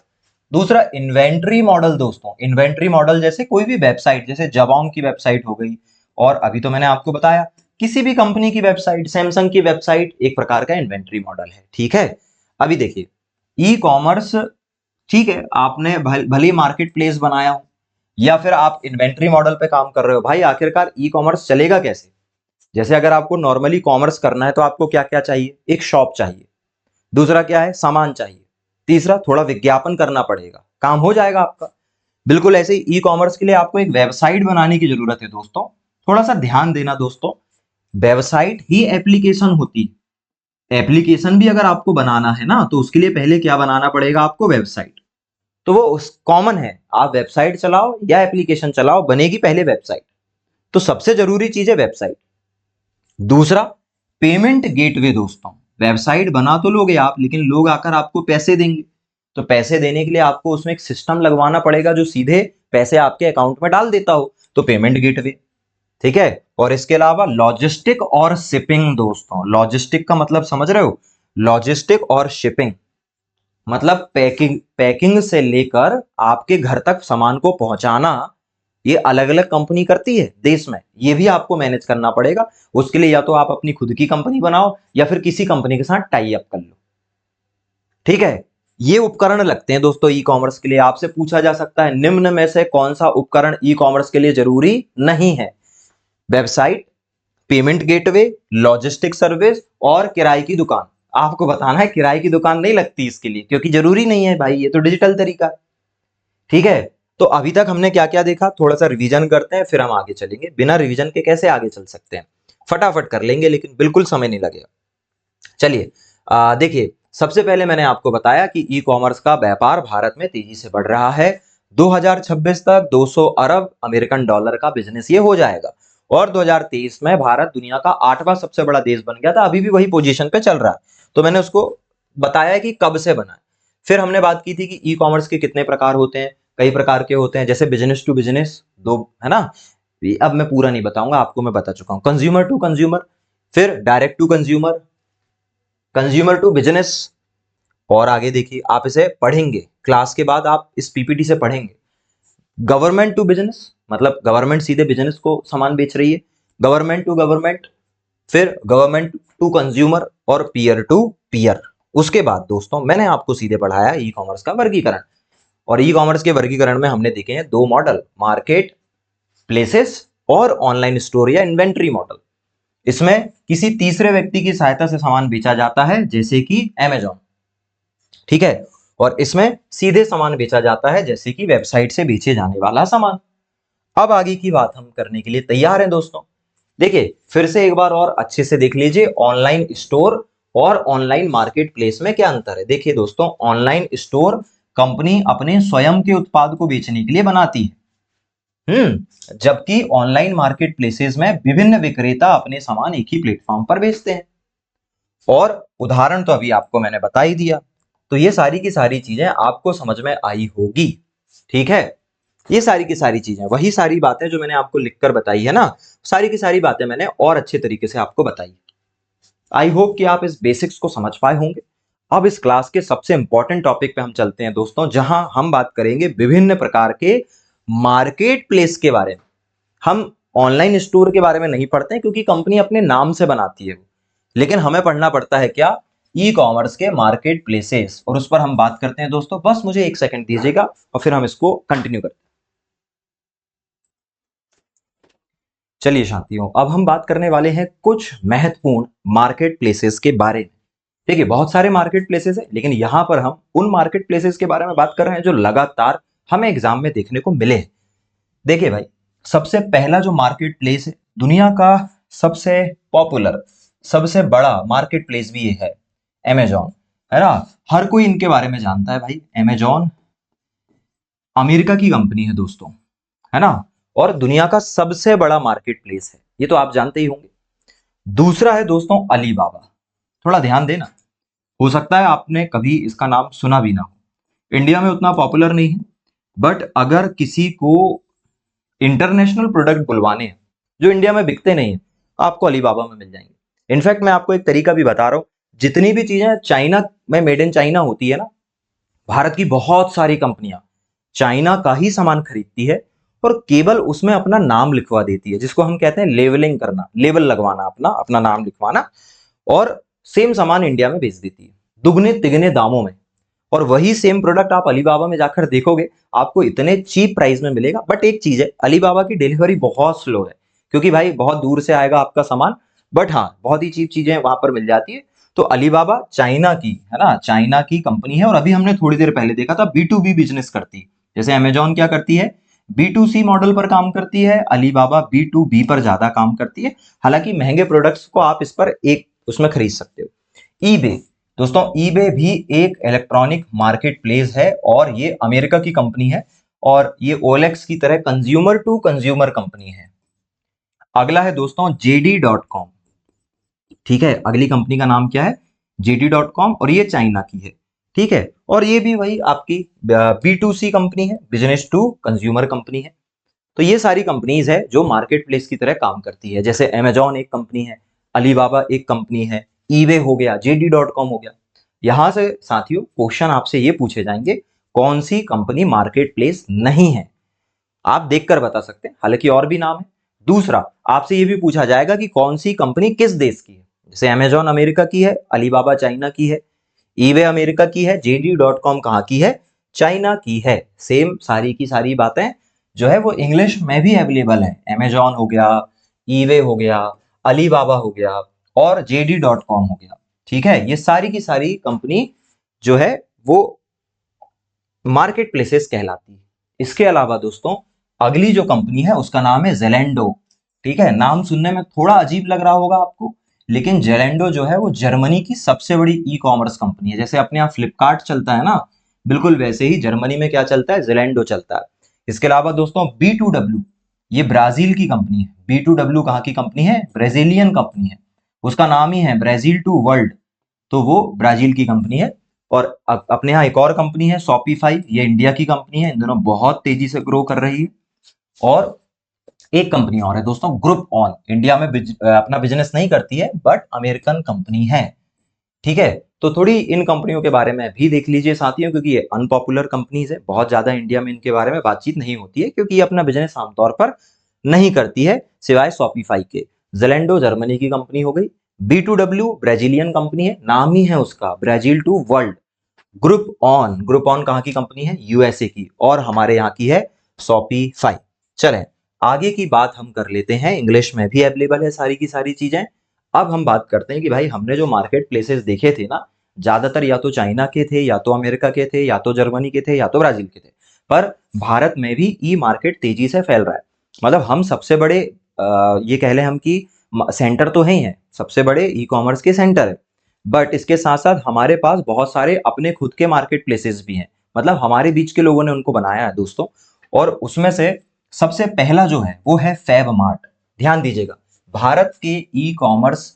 दूसरा इन्वेंट्री मॉडल दोस्तों। इन्वेंट्री मॉडल जैसे कोई भी वेबसाइट, जैसे जबोंग की वेबसाइट हो गई, और अभी तो मैंने आपको बताया किसी भी कंपनी की वेबसाइट, सैमसंग की वेबसाइट एक प्रकार का इन्वेंट्री मॉडल है। ठीक है, अभी देखिए ई कॉमर्स, ठीक है, आपने भले ही मार्केट प्लेस बनाया हो या फिर आप इन्वेंट्री मॉडल पे काम कर रहे हो, भाई आखिरकार ई कॉमर्स चलेगा कैसे? जैसे अगर आपको नॉर्मली कॉमर्स करना है तो आपको क्या क्या चाहिए? एक शॉप चाहिए, दूसरा क्या है, सामान चाहिए, तीसरा थोड़ा विज्ञापन करना पड़ेगा, काम हो जाएगा आपका। बिल्कुल ऐसे ही ई कॉमर्स के लिए आपको एक वेबसाइट बनाने की जरूरत है दोस्तों। थोड़ा सा ध्यान देना दोस्तों, वेबसाइट ही एप्लीकेशन होती है। एप्लीकेशन भी अगर आपको बनाना है ना तो उसके लिए पहले क्या बनाना पड़ेगा आपको? वेबसाइट। तो वो कॉमन है, आप वेबसाइट चलाओ या एप्लीकेशन चलाओ, बनेगी पहले वेबसाइट। तो सबसे जरूरी चीज है वेबसाइट। दूसरा, पेमेंट गेटवे दोस्तों। वेबसाइट बना तो लोगे आप, लेकिन लोग आकर आपको पैसे देंगे, तो पैसे देने के लिए आपको उसमें एक सिस्टम लगवाना पड़ेगा जो सीधे पैसे आपके अकाउंट में डाल देता हो, तो पेमेंट गेटवे। ठीक है, और इसके अलावा लॉजिस्टिक और शिपिंग दोस्तों। लॉजिस्टिक का मतलब समझ रहे हो? लॉजिस्टिक और शिपिंग मतलब पैकिंग, पैकिंग से लेकर आपके घर तक सामान को पहुंचाना, ये अलग अलग कंपनी करती है देश में, ये भी आपको मैनेज करना पड़ेगा। उसके लिए या तो आप अपनी खुद की कंपनी बनाओ या फिर किसी कंपनी के साथ टाई अप कर लो। ठीक है, ये उपकरण लगते हैं दोस्तों ई कॉमर्स के लिए। आपसे पूछा जा सकता है निम्न में से कौन सा उपकरण ई कॉमर्स के लिए जरूरी नहीं है? Website, payment gateway, logistic service और किराए की दुकान। आपको बताना है किराए की दुकान नहीं लगती इसके लिए, क्योंकि जरूरी नहीं है भाई, ये तो डिजिटल तरीका है। ठीक है, तो अभी तक हमने क्या क्या देखा, थोड़ा सा रिवीजन करते हैं फिर हम आगे चलेंगे। बिना रिवीजन के कैसे आगे चल सकते हैं? फटाफट कर लेंगे लेकिन बिल्कुल समय नहीं लगेगा। चलिए, देखिए सबसे पहले मैंने आपको बताया कि ई कॉमर्स का व्यापार भारत में तेजी से बढ़ रहा है। 2026 तक 200 अरब अमेरिकन डॉलर का बिजनेस ये हो जाएगा, और 2023 में भारत दुनिया का 8वां सबसे बड़ा देश बन गया था। अभी भी वही पोजीशन पे चल रहा है। तो मैंने उसको बताया कि कब से बना है। फिर हमने बात की थी कि ई कॉमर्स के कितने प्रकार होते हैं। कई प्रकार के होते हैं, जैसे बिजनेस टू बिजनेस, दो है ना। अब मैं पूरा नहीं बताऊंगा, आपको मैं बता चुका हूं। कंज्यूमर टू कंज्यूमर, फिर direct to consumer, consumer to business, और आगे देखिए आप इसे पढ़ेंगे क्लास के बाद, आप इस पीपीटी से पढ़ेंगे। गवर्नमेंट टू बिजनेस, मतलब गवर्नमेंट सीधे बिजनेस को सामान बेच रही है। गवर्नमेंट टू गवर्नमेंट, फिर गवर्नमेंट टू कंज्यूमर, और पीयर टू पीयर। उसके बाद दोस्तों मैंने आपको सीधे पढ़ाया ई कॉमर्स का वर्गीकरण, और ई कॉमर्स के वर्गीकरण में हमने देखे हैं दो मॉडल, मार्केट प्लेसेस और ऑनलाइन स्टोर या इन्वेंट्री मॉडल। इसमें किसी तीसरे व्यक्ति की सहायता से सामान बेचा जाता है, जैसे कि अमेजॉन। ठीक है, और इसमें सीधे सामान बेचा जाता है, जैसे कि वेबसाइट से बेचे जाने वाला सामान। अब आगे की बात हम करने के लिए तैयार हैं दोस्तों। देखिए फिर से एक बार और अच्छे से देख लीजिए, ऑनलाइन स्टोर और ऑनलाइन मार्केट प्लेस में क्या अंतर है। देखिए दोस्तों, ऑनलाइन स्टोर कंपनी अपने स्वयं के उत्पाद को बेचने के लिए बनाती है, जबकि ऑनलाइन मार्केट प्लेसेस में विभिन्न विक्रेता अपने सामान एक ही प्लेटफॉर्म पर बेचते हैं। और उदाहरण तो अभी आपको मैंने बता ही दिया। तो ये सारी की सारी चीजें आपको समझ में आई होगी। ठीक है, ये सारी की सारी चीजें, वही सारी बातें जो मैंने आपको लिखकर बताई है ना, सारी की सारी बातें मैंने और अच्छे तरीके से आपको बताई। आई होप कि आप इस बेसिक्स को समझ पाए होंगे। अब इस क्लास के सबसे इंपॉर्टेंट टॉपिक पे हम चलते हैं दोस्तों, जहां हम बात करेंगे विभिन्न प्रकार के मार्केट प्लेस के बारे में। हम ऑनलाइन स्टोर के बारे में नहीं पढ़ते हैं, क्योंकि कंपनी अपने नाम से बनाती है, लेकिन हमें पढ़ना पड़ता है क्या? ई कॉमर्स के मार्केट प्लेसेस, और उस पर हम बात करते हैं दोस्तों। बस मुझे एक सेकंड दीजिएगा और फिर हम इसको कंटिन्यू करते हैं। चलिए साथियों, अब हम बात करने वाले हैं कुछ महत्वपूर्ण मार्केट प्लेसेस के बारे में। देखिए बहुत सारे मार्केट प्लेसेस हैं, लेकिन यहां पर हम उन मार्केट प्लेसेस के बारे में बात कर रहे हैं जो लगातार हमें एग्जाम में देखने को मिले हैं। देखिए भाई, सबसे पहला जो मार्केट प्लेस है, दुनिया का सबसे पॉपुलर, सबसे बड़ा मार्केट प्लेस भी ये है, अमेजॉन, है ना। हर कोई इनके बारे में जानता है भाई। अमेजॉन अमेरिका की कंपनी है दोस्तों, है ना, और दुनिया का सबसे बड़ा मार्केट प्लेस है, ये तो आप जानते ही होंगे। दूसरा है दोस्तों अलीबाबा। थोड़ा ध्यान देना, हो सकता है आपने कभी इसका नाम सुना भी ना हो, इंडिया में उतना पॉपुलर नहीं है, बट अगर किसी को इंटरनेशनल प्रोडक्ट बुलवाने हैं जो इंडिया में बिकते नहीं है, आपको अलीबाबा में मिल जाएंगे। इनफैक्ट मैं आपको एक तरीका भी बता रहा हूं, जितनी भी चीजें चाइना में मेड इन चाइना होती है ना, भारत की बहुत सारी कंपनियां चाइना का ही सामान खरीदती है और केवल उसमें अपना नाम लिखवा देती है, जिसको हम कहते हैं लेवलिंग करना, लेबल लगवाना, अपना अपना नाम लिखवाना, और सेम सामान इंडिया में बेच देती है दुगने तिगने दामों में। और वही सेम प्रोडक्ट आप अलीबाबा में जाकर देखोगे, आपको इतने चीप प्राइस में मिलेगा। बट एक चीज है, अलीबाबा की डिलीवरी बहुत स्लो है, क्योंकि भाई बहुत दूर से आएगा आपका सामान। बट हाँ, बहुत ही चीप चीजें वहां पर मिल जाती है। तो अलीबाबा चाइना की है ना, चाइना की कंपनी है। और अभी हमने थोड़ी देर पहले देखा था B2B बिजनेस करती है। जैसे अमेजॉन क्या करती है, B2C मॉडल पर काम करती है, अलीबाबा B2B पर ज्यादा काम करती है। हालांकि महंगे प्रोडक्ट्स को आप इस पर एक उसमें खरीद सकते हो। ईबे, दोस्तों ईबे भी एक इलेक्ट्रॉनिक मार्केट प्लेस है, और ये अमेरिका की कंपनी है, और ये OLX की तरह कंज्यूमर टू कंज्यूमर कंपनी है। अगला है दोस्तों JD.com। ठीक है, अगली कंपनी का नाम क्या है, JD.com, और ये चाइना की है। ठीक है, और ये भी वही आपकी B2C कंपनी है, बिजनेस टू कंज्यूमर कंपनी है। तो ये सारी कंपनीज है जो मार्केट प्लेस की तरह काम करती है। जैसे अमेजॉन एक कंपनी है, अलीबाबा एक कंपनी है, ईवे हो गया, JD.com हो गया। यहां से साथियों क्वेश्चन आपसे ये पूछे जाएंगे, कौन सी कंपनी मार्केट प्लेस नहीं है, आप देखकर बता सकते हैं, हालांकि और भी नाम है। दूसरा, आपसे ये भी पूछा जाएगा कि कौन सी कंपनी किस देश की है। जैसे अमेजॉन अमेरिका की है, अलीबाबा चाइना की है, ईवे अमेरिका की है, JD.com कहाँ की है, चाइना की है। सेम सारी की सारी बातें जो है वो इंग्लिश में भी अवेलेबल है। अमेजॉन हो गया, ईवे हो गया, अलीबाबा हो गया, और JD.com हो गया। ठीक है, ये सारी की सारी कंपनी जो है वो मार्केट प्लेसेस कहलाती है। इसके अलावा दोस्तों अगली जो कंपनी है उसका नाम है जेलेंडो। ठीक है, नाम सुनने में थोड़ा अजीब लग रहा होगा आपको, लेकिन जेलेंडो जो है वो जर्मनी की सबसे बड़ी ई कॉमर्स कंपनी है। जैसे अपने यहाँ फ्लिपकार्ट चलता है ना, बिल्कुल वैसे ही जर्मनी में क्या चलता है, जेलेंडो चलता है। इसके अलावा दोस्तों B2W, ये ब्राजील की कंपनी है। B2W कहाँ की कंपनी है, ब्राजीलियन कंपनी है। उसका नाम ही है ब्राजील टू वर्ल्ड, तो वो ब्राजील की कंपनी है। और अपने यहाँ एक और कंपनी है शॉपिफाई, ये इंडिया की कंपनी है। इन दोनों बहुत तेजी से ग्रो कर रही है। और एक कंपनी और है दोस्तों, ग्रुप ऑन, इंडिया में अपना बिजनेस नहीं करती है, बट अमेरिकन कंपनी है। ठीक है, तो थोड़ी इन कंपनियों के बारे में भी देख लीजिए साथियों, क्योंकि ये अनपॉपुलर कंपनीज है, बहुत ज्यादा इंडिया में इनके बारे में बातचीत नहीं होती है, क्योंकि ये अपना बिजनेस आमतौर पर नहीं करती है सिवाय शॉपिफाई के। जेलेंडो जर्मनी की कंपनी हो गई, B2W ब्राजीलियन कंपनी है, नाम ही है उसका Brazil to world. Group on कहाँ की कंपनी है, USA की, और हमारे यहाँ की है शॉपिफाई। चलें आगे की बात हम कर लेते हैं, इंग्लिश में भी अवेलेबल है सारी की सारी चीजें। अब हम बात करते हैं कि भाई हमने जो मार्केट प्लेसेस देखे थे ना, ज्यादातर या तो चाइना के थे, या तो अमेरिका के थे, या तो जर्मनी के थे, या तो ब्राजील के थे। पर भारत में भी ई मार्केट तेजी से फैल रहा है। मतलब हम सबसे बड़े ये कह लें हम कि सेंटर तो है ही है, सबसे बड़े ई कॉमर्स के सेंटर है। बट इसके साथ साथ हमारे पास बहुत सारे अपने खुद के मार्केट प्लेसेस भी हैं, मतलब हमारे बीच के लोगों ने उनको बनाया है दोस्तों। और उसमें से सबसे पहला जो है वो है फैब मार्ट। ध्यान दीजिएगा, भारत के e commerce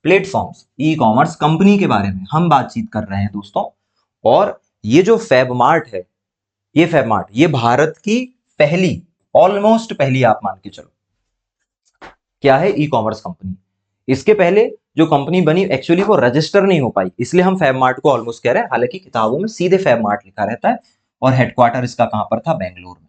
platforms, e commerce company के बारे में हम बातचीत कर रहे हैं दोस्तों। और ये जो फैब मार्ट है, ये फैब मार्ट ये भारत की पहली, ऑलमोस्ट पहली आप मान के चलो, क्या है, ई कॉमर्स कंपनी। इसके पहले जो कंपनी बनी एक्चुअली वो रजिस्टर नहीं हो पाई, इसलिए हम फैब मार्ट को ऑलमोस्ट कह रहे हैं, हालांकि किताबों में सीधे फैब मार्ट लिखा रहता है। और हेडक्वार्टर इसका कहां पर था, बेंगलुरु में।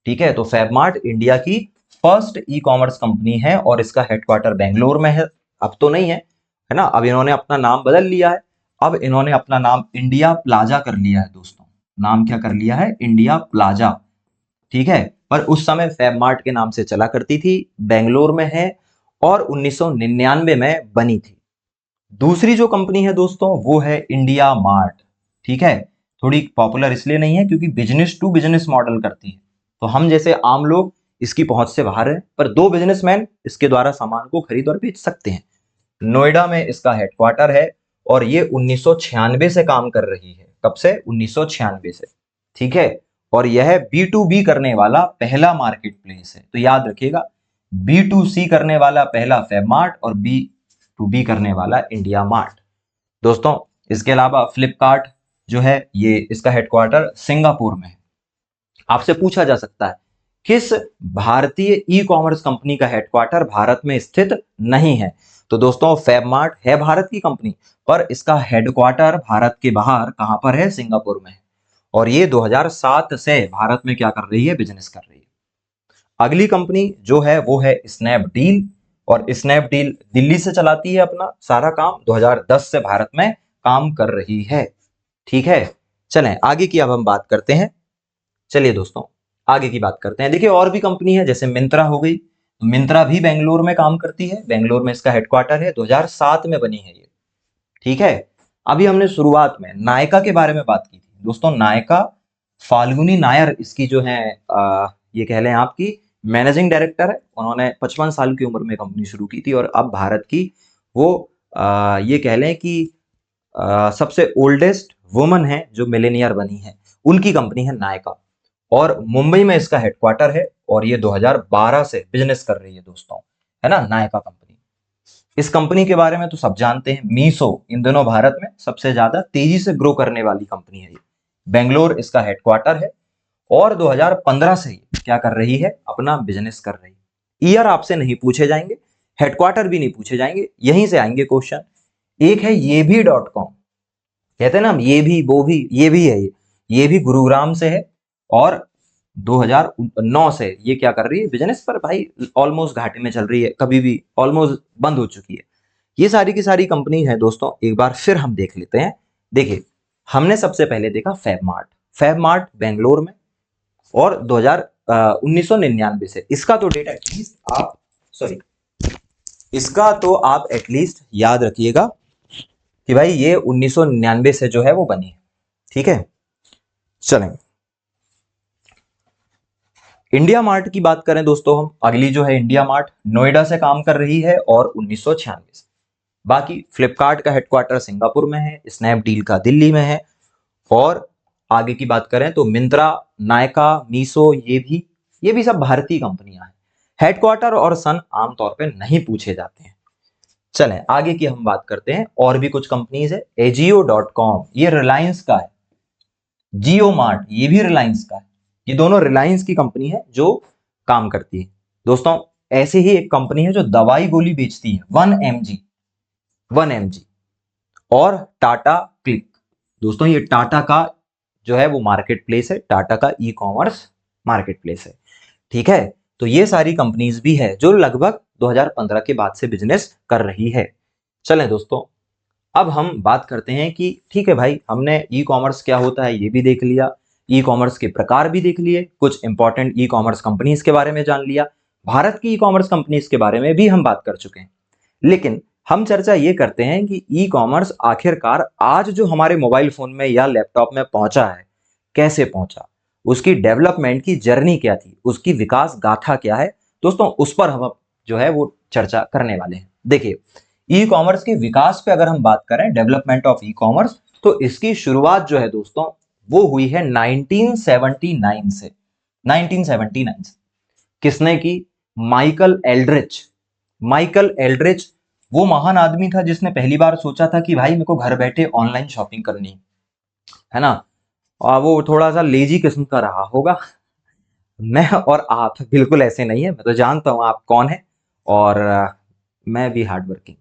ठीक है, तो फैब मार्ट इंडिया की फर्स्ट ई कॉमर्स कंपनी है, और इसका हेडक्वार्टर बेंगलुरु में है। अब तो नहीं है ना, अब इन्होंने अपना नाम बदल लिया है। अब इन्होंने अपना नाम इंडिया प्लाजा कर लिया है दोस्तों। नाम क्या कर लिया है, इंडिया प्लाजा। ठीक है, पर उस समय फैब मार्ट के नाम से चला करती थी, बेंगलोर में है, और 1999 में बनी थी। दूसरी जो कंपनी है दोस्तों वो है इंडिया मार्ट। ठीक है, थोड़ी पॉपुलर इसलिए नहीं है क्योंकि बिजनेस टू बिजनेस मॉडल करती है, तो हम जैसे आम लोग इसकी पहुंच से बाहर है, पर दो बिजनेसमैन इसके द्वारा सामान को खरीद और बेच सकते हैं। नोएडा में इसका हेडक्वार्टर है, और ये 1996 से काम कर रही है। कब से, 1996 से। ठीक है, और यह B2B करने वाला पहला मार्केट प्लेस है। तो याद रखिएगा, B2C करने वाला पहला फैब मार्ट, और B2B करने वाला इंडिया मार्ट। दोस्तों इसके अलावा फ्लिपकार्ट जो है, ये इसका हेडक्वार्टर सिंगापुर में है। आपसे पूछा जा सकता है किस भारतीय ई कॉमर्स कंपनी का हेडक्वार्टर भारत में स्थित नहीं है। तो दोस्तों फैब मार्ट है भारत की कंपनी, पर इसका हेडक्वार्टर भारत के बाहर कहां पर है, सिंगापुर में है। और ये 2007 से भारत में क्या कर रही है, बिजनेस कर रही है। अगली कंपनी जो है वो है स्नैपडील, और स्नैपडील दिल्ली से चलाती है अपना सारा काम, 2010 से भारत में काम कर रही है। ठीक है, चलें आगे की अब हम बात करते हैं। चलिए दोस्तों आगे की बात करते हैं। देखिए और भी कंपनी है, जैसे मिंत्रा हो गई। मिंत्रा भी बेंगलोर में काम करती है, बेंगलोर में इसका हेडक्वार्टर है, 2007 में बनी है ये। ठीक है, अभी हमने शुरुआत में नायका के बारे में बात की थी दोस्तों। नायका, फाल्गुनी नायर इसकी जो है ये कह लें आपकी मैनेजिंग डायरेक्टर है। उन्होंने 55 साल की उम्र में कंपनी शुरू की थी, और अब भारत की वो ये कह लें कि सबसे ओल्डेस्ट वुमन है जो मिलेनियर बनी है, उनकी कंपनी है नायका, और मुंबई में इसका हेडक्वार्टर है, और ये 2012 से बिजनेस कर रही है दोस्तों, है ना, नायका कंपनी। इस कंपनी के बारे में तो सब जानते हैं, मीसो इन दिनों भारत में सबसे ज्यादा तेजी से ग्रो करने वाली कंपनी है ये। बेंगलोर इसका हेडक्वार्टर है, और 2015 से ही क्या कर रही है, अपना बिजनेस कर रही है। ईयर आपसे नहीं पूछे जाएंगे, हेडक्वार्टर भी नहीं पूछे जाएंगे, यहीं से आएंगे क्वेश्चन। एक है ये भी .com, कहते हैं ना हम ये भी वो भी, ये भी है, ये भी गुरुग्राम से है, और 2009 से ये क्या कर रही है, बिजनेस पर भाई ऑलमोस्ट घाटे में चल रही है, कभी भी ऑलमोस्ट बंद हो चुकी है। ये सारी की सारी कंपनी है दोस्तों, एक बार फिर हम देख लेते हैं। देखिए हमने सबसे पहले देखा फैबमार्ट। फैबमार्ट बेंगलोर में, और 1999 से इसका तो डेटा एटलीस्ट आप, सॉरी, इसका तो आप एटलीस्ट याद रखिएगा कि भाई ये 1999 से जो है वो बनी है। ठीक है, चलें इंडिया मार्ट की बात करें दोस्तों हम, अगली जो है इंडिया मार्ट, नोएडा से काम कर रही है, और 1996 से। बाकी फ्लिपकार्ट का हेडक्वार्टर सिंगापुर में है, स्नैपडील का दिल्ली में है, और आगे की बात करें तो मिंत्रा, नायका, मीसो, ये भी सब भारतीय कंपनियां हैं। हेडक्वार्टर और सन आमतौर पे नहीं पूछे जाते हैं। चलें आगे की हम बात करते हैं, और भी कुछ कंपनीज है। एजियो.com ये रिलायंस का है, जियो मार्ट ये भी रिलायंस का है। ये दोनों रिलायंस की कंपनी है जो काम करती है दोस्तों। ऐसे ही एक कंपनी है जो दवाई गोली बेचती है, 1mg, और टाटा क्लिक। दोस्तों ये टाटा का जो है वो मार्केट प्लेस है, टाटा का ई कॉमर्स मार्केट प्लेस है। ठीक है, तो ये सारी कंपनीज भी है जो लगभग 2015 के बाद से बिजनेस कर रही है। चलें दोस्तों अब हम बात करते हैं कि ठीक है भाई, हमने ई कॉमर्स क्या होता है ये भी देख लिया, ई कॉमर्स के प्रकार भी देख लिए, कुछ इंपॉर्टेंट ई कॉमर्स कंपनीज के बारे में जान लिया, भारत की ई कॉमर्स कंपनीज के बारे में भी हम बात कर चुके हैं। लेकिन हम चर्चा ये करते हैं कि ई कॉमर्स आखिरकार आज जो हमारे मोबाइल फोन में या लैपटॉप में पहुंचा है, कैसे पहुंचा, उसकी डेवलपमेंट की जर्नी क्या थी, उसकी विकास गाथा क्या है दोस्तों, उस पर हम जो है वो चर्चा करने वाले हैं। देखिए ई कॉमर्स के विकास पे अगर हम बात करें, डेवलपमेंट ऑफ ई कॉमर्स, तो इसकी शुरुआत जो है दोस्तों वो हुई है 1979 से। 1979 से किसने की, माइकल एल्ड्रिच। माइकल एल्ड्रिच वो महान आदमी था जिसने पहली बार सोचा था कि भाई मेरे को घर बैठे ऑनलाइन शॉपिंग करनी है ना। और वो थोड़ा सा लेजी किस्म का रहा होगा। मैं और आप बिल्कुल ऐसे नहीं है, मैं तो जानता हूं आप कौन है, और मैं भी हार्ड वर्किंग।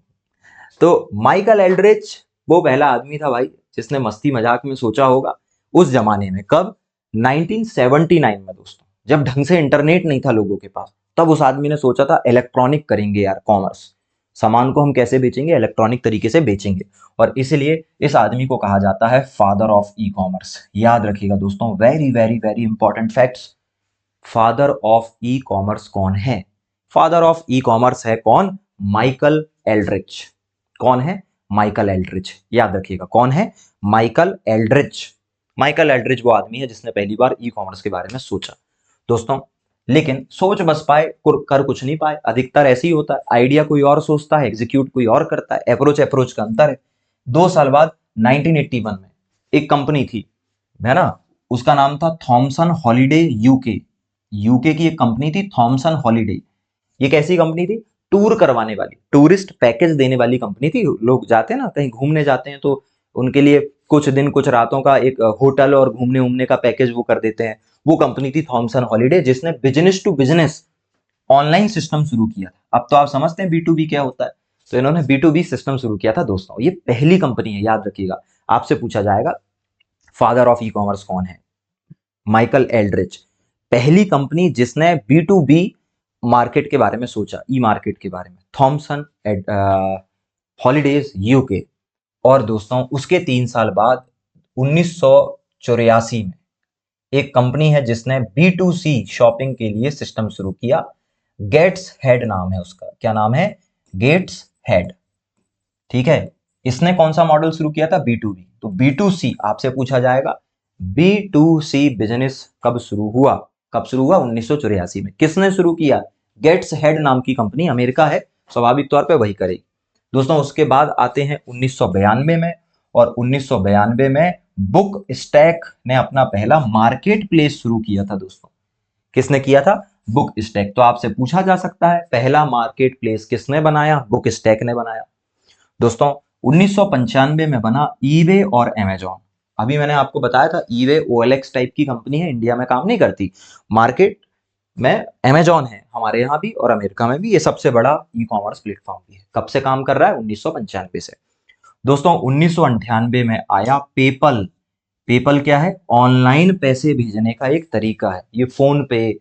तो माइकल एल्ड्रिच वो पहला आदमी था भाई जिसने मस्ती मजाक में सोचा होगा उस जमाने में, कब, 1979 में दोस्तों, जब ढंग से इंटरनेट नहीं था लोगों के पास, तब उस आदमी ने सोचा था इलेक्ट्रॉनिक करेंगे यार कॉमर्स, सामान को हम कैसे बेचेंगे, इलेक्ट्रॉनिक तरीके से बेचेंगे, और इसलिए इस आदमी को कहा जाता है फादर ऑफ ई कॉमर्स। याद रखिएगा दोस्तों, very very very important facts. Father of e commerce कौन है, फादर ऑफ ई कॉमर्स है कौन, माइकल एल्ड्रिच। कौन है, माइकल एल्ड्रिच, याद रखिएगा कौन है, माइकल एल्ड्रिच। माइकल एल्ड्रिच वो आदमी है जिसने पहली बार ई कॉमर्स के बारे में सोचा दोस्तों। लेकिन सोच बस पाए, कर कुछ नहीं पाए, अधिकतर ऐसे ही होता है, आइडिया कोई और सोचता है, एग्जीक्यूट कोई और करता है, अप्रोच का अंतर है। 2 साल बाद 1981 में एक कंपनी थी, है ना, उसका नाम था थॉमसन हॉलिडे यूके। यूके की एक कंपनी थी थॉमसन हॉलिडे। ये कैसी कंपनी थी, टूर करवाने वाली, टूरिस्ट पैकेज देने वाली कंपनी थी। लोग जाते हैं ना कहीं घूमने जाते हैं तो उनके लिए कुछ दिन कुछ रातों का एक होटल और घूमने उमने का पैकेज वो कर देते हैं। वो कंपनी थी थॉमसन हॉलिडे, जिसने business to business online system शुरू किया था। अब तो आप समझते हैं B2B क्या होता है, तो इन्होंने B2B सिस्टम शुरू किया था दोस्तों। ये पहली कंपनी है, याद रखिएगा, आपसे पूछा जाएगा फादर ऑफ ई कॉमर्स कौन है, माइकल एल्ड्रिच। पहली कंपनी जिसने B2B मार्केट के बारे में सोचा, ई मार्केट के बारे में, थॉमसन हॉलीडेज यूके। और दोस्तों उसके 3 साल बाद 1984 में एक कंपनी है जिसने B2C शॉपिंग के लिए सिस्टम शुरू किया। गेट्स हेड नाम है उसका। क्या नाम है? Gateshead. ठीक है। इसने कौन सा मॉडल शुरू किया था? B2B। तो B2C आपसे पूछा जाएगा, B2C बिजनेस कब शुरू हुआ? कब शुरू हुआ? 1984 में। किसने शुरू किया? गेट्स हेड नाम की कंपनी, अमेरिका है, स्वाभाविक तौर पे वही करेगी। दोस्तों उसके बाद आते हैं 1992 में, और 1992 में बुक स्टैक ने अपना पहला मार्केट प्लेस शुरू किया था। दोस्तों किसने किया था? Book stack. तो आपसे पूछा जा सकता है पहला मार्केट प्लेस किसने बनाया? बुक स्टैक ने बनाया। दोस्तों 1995 में बना ईबे और अमेजॉन। अभी मैंने आपको बताया था ईबे OLX टाइप की कंपनी है, इंडिया में काम नहीं करती। मार्केट में अमेजॉन है, हमारे यहाँ भी और अमेरिका में भी। ये सबसे बड़ा ई कॉमर्स प्लेटफॉर्म भी है। कब से काम कर रहा है? 1995 से। दोस्तों 1998 में आया पेपल। पेपल क्या है? ऑनलाइन पैसे भेजने का एक तरीका है। ये फोन पे,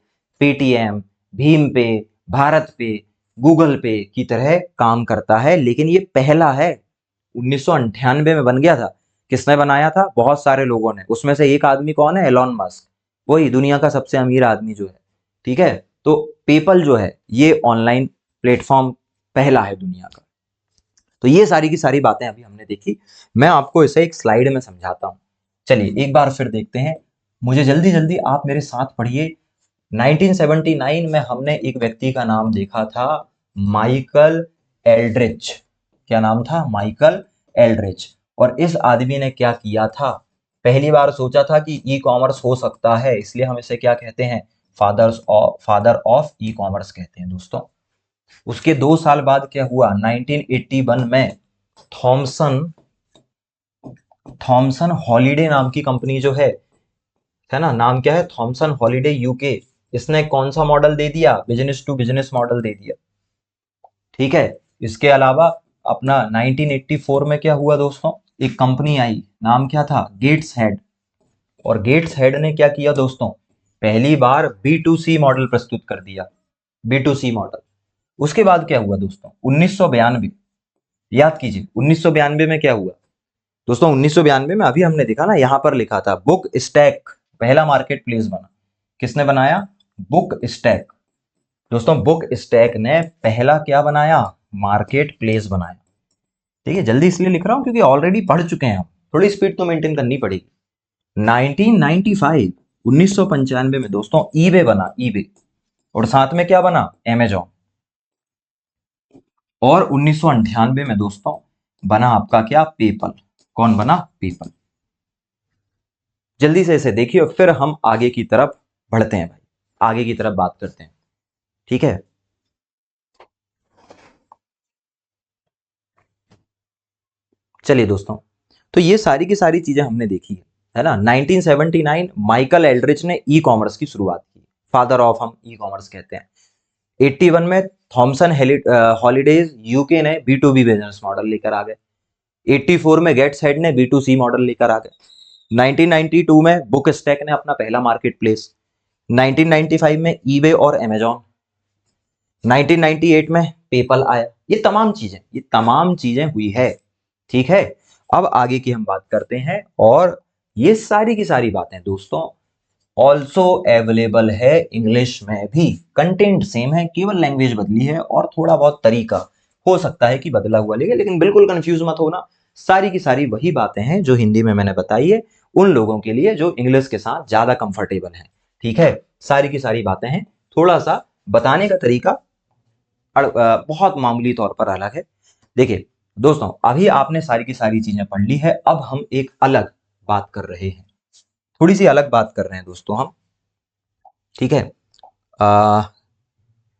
पेटीएम, भीम पे, भारत पे, गूगल पे की तरह काम करता है, लेकिन ये पहला है। 1998 में बन गया था। किसने बनाया था? बहुत सारे लोगों ने। उसमें से एक आदमी कौन है? Elon Musk. वही दुनिया का सबसे अमीर आदमी जो है। ठीक है। तो पेपल जो है ये ऑनलाइन प्लेटफॉर्म पहला है दुनिया का। तो ये सारी की सारी बातें अभी हमने देखी। मैं आपको इसे एक स्लाइड में समझाता हूं। चलिए एक बार फिर देखते हैं। मुझे जल्दी जल्दी आप मेरे साथ पढ़िए। 1979 में हमने एक व्यक्ति का नाम देखा था, माइकल एल्ड्रिच। क्या नाम था? Michael Aldrich. और इस आदमी ने क्या किया था? पहली बार सोचा था कि ई कॉमर्स हो सकता है, इसलिए हम इसे क्या कहते हैं? फादर ऑफ ई कॉमर्स कहते हैं। दोस्तों उसके 2 साल बाद क्या हुआ? 1981 में थॉमसन थॉमसन हॉलीडे नाम की कंपनी जो है ना, नाम क्या है? Thomson holiday UK. इसने कौन सा मॉडल दे दिया? बिजनेस टू बिजनेस मॉडल दे दिया। ठीक है। इसके अलावा अपना 1984 में क्या हुआ दोस्तों? एक कंपनी आई, नाम क्या था? Gateshead. और गेट्स हेड ने क्या किया दोस्तों? पहली बार B2C मॉडल प्रस्तुत कर दिया। B2C model. उसके बाद क्या हुआ दोस्तों? 1992। याद कीजिए 1992 में क्या हुआ दोस्तों? 1992 में अभी हमने देखा ना, यहां पर लिखा था बुक स्टैक पहला मार्केट प्लेस बना। किसने बनाया? Book stack. दोस्तों बुक स्टैक ने पहला क्या बनाया? मार्केट प्लेस बनाया। ठीक है। जल्दी इसलिए लिख रहा हूं क्योंकि ऑलरेडी पढ़ चुके हैं हम, थोड़ी स्पीड तो मेंटेन करनी पड़ेगी। 1995 1995 में दोस्तों ईबे बना, ईबे। और साथ में क्या बना? अमेजॉन। और 1998 में दोस्तों बना आपका क्या? पेपल। कौन बना? पेपल। जल्दी से इसे देखिए और फिर हम आगे की तरफ बढ़ते हैं भाई, आगे की तरफ बात करते हैं। ठीक है। चलिए दोस्तों, तो ये सारी की सारी चीजें हमने देखी है ना। 1979 माइकल एल्ड्रिच ने ई कॉमर्स की शुरुआत की, फादर ऑफ हम ई कॉमर्स कहते हैं। 81 में थॉमसन हॉलीडेज यूके ने B2B बिजनेस मॉडल लेकर आ गए। 84 में गेट्स हेड ने B2C मॉडल लेकर आ गए। 1992 में बुक स्टैक ने अपना पहला मार्केट प्लेस। 1995 में ईबे और अमेजॉन। 1998 में पेपल आया। ये तमाम चीजें हुई है। ठीक है। अब आगे की हम बात करते हैं। और ये सारी की सारी बातें दोस्तों ऑल्सो अवेलेबल है इंग्लिश में भी। कंटेंट सेम है, केवल लैंग्वेज बदली है और थोड़ा बहुत तरीका हो सकता है कि बदला हुआ लगे, लेकिन बिल्कुल कंफ्यूज मत होना। सारी की सारी वही बातें हैं जो हिंदी में मैंने बताई है, उन लोगों के लिए जो इंग्लिश के साथ ज्यादा कंफर्टेबल हैं। ठीक है। सारी की सारी बातें हैं, थोड़ा सा बताने का तरीका बहुत मामूली तौर पर अलग है। देखिए दोस्तों, अभी आपने सारी की सारी चीजें पढ़ ली है। अब हम एक अलग बात कर रहे हैं, थोड़ी सी अलग बात कर रहे हैं दोस्तों हम। ठीक है।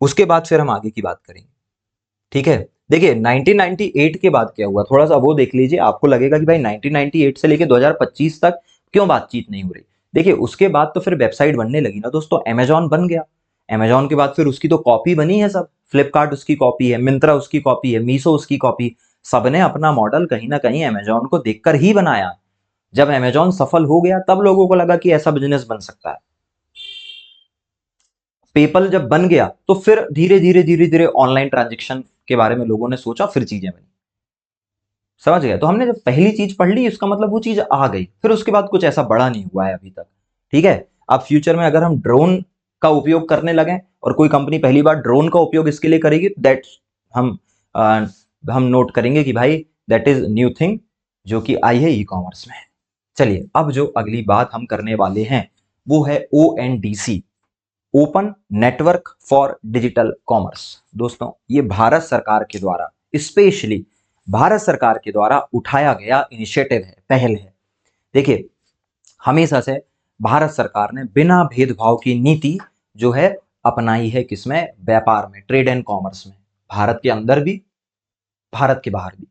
उसके बाद फिर हम आगे की बात करेंगे। ठीक है। देखिए 1998 के बाद क्या हुआ, थोड़ा सा वो देख लीजिए। आपको लगेगा कि भाई 1998 से लेके 2025 तक क्यों बातचीत नहीं हो रही। देखिए उसके बाद तो फिर वेबसाइट बनने लगी ना दोस्तों, अमेजॉन बन गया। अमेजॉन के बाद फिर उसकी तो कॉपी बनी है सब। फ्लिपकार्ट उसकी कॉपी है, मिंत्रा उसकी कॉपी है, मीशो उसकी कॉपी। सबने अपना मॉडल कहीं ना कहीं अमेजॉन को देखकर ही बनाया। जब अमेजॉन सफल हो गया तब लोगों को लगा कि ऐसा बिजनेस बन सकता है। पेपल जब बन गया तो फिर धीरे धीरे धीरे धीरे ऑनलाइन ट्रांजेक्शन के बारे में लोगों ने सोचा, फिर चीजें बनी। समझ गए? तो हमने जब पहली चीज पढ़ ली, इसका मतलब वो चीज आ गई, फिर उसके बाद कुछ ऐसा बड़ा नहीं हुआ है अभी तक। ठीक है, अब फ्यूचर में अगर हम ड्रोन का उपयोग करने लगे और कोई कंपनी पहली बार ड्रोन का उपयोग इसके लिए करेगी, दैट हम हम नोट करेंगे कि भाई दैट इज न्यू थिंग जो कि आई है ई कॉमर्स में। चलिए, अब जो अगली बात हम करने वाले हैं वो है ONDC, open network for digital commerce. दोस्तों, ये भारत सरकार के द्वारा, स्पेशली भारत सरकार के द्वारा उठाया गया इनिशिएटिव है, पहल है। देखिए, हमेशा से भारत सरकार ने बिना भेदभाव की नीति जो है अपनाई है, किसमें? व्यापार में, ट्रेड एंड कॉमर्स में, भारत के अंदर भी, भारत के बाहर भी।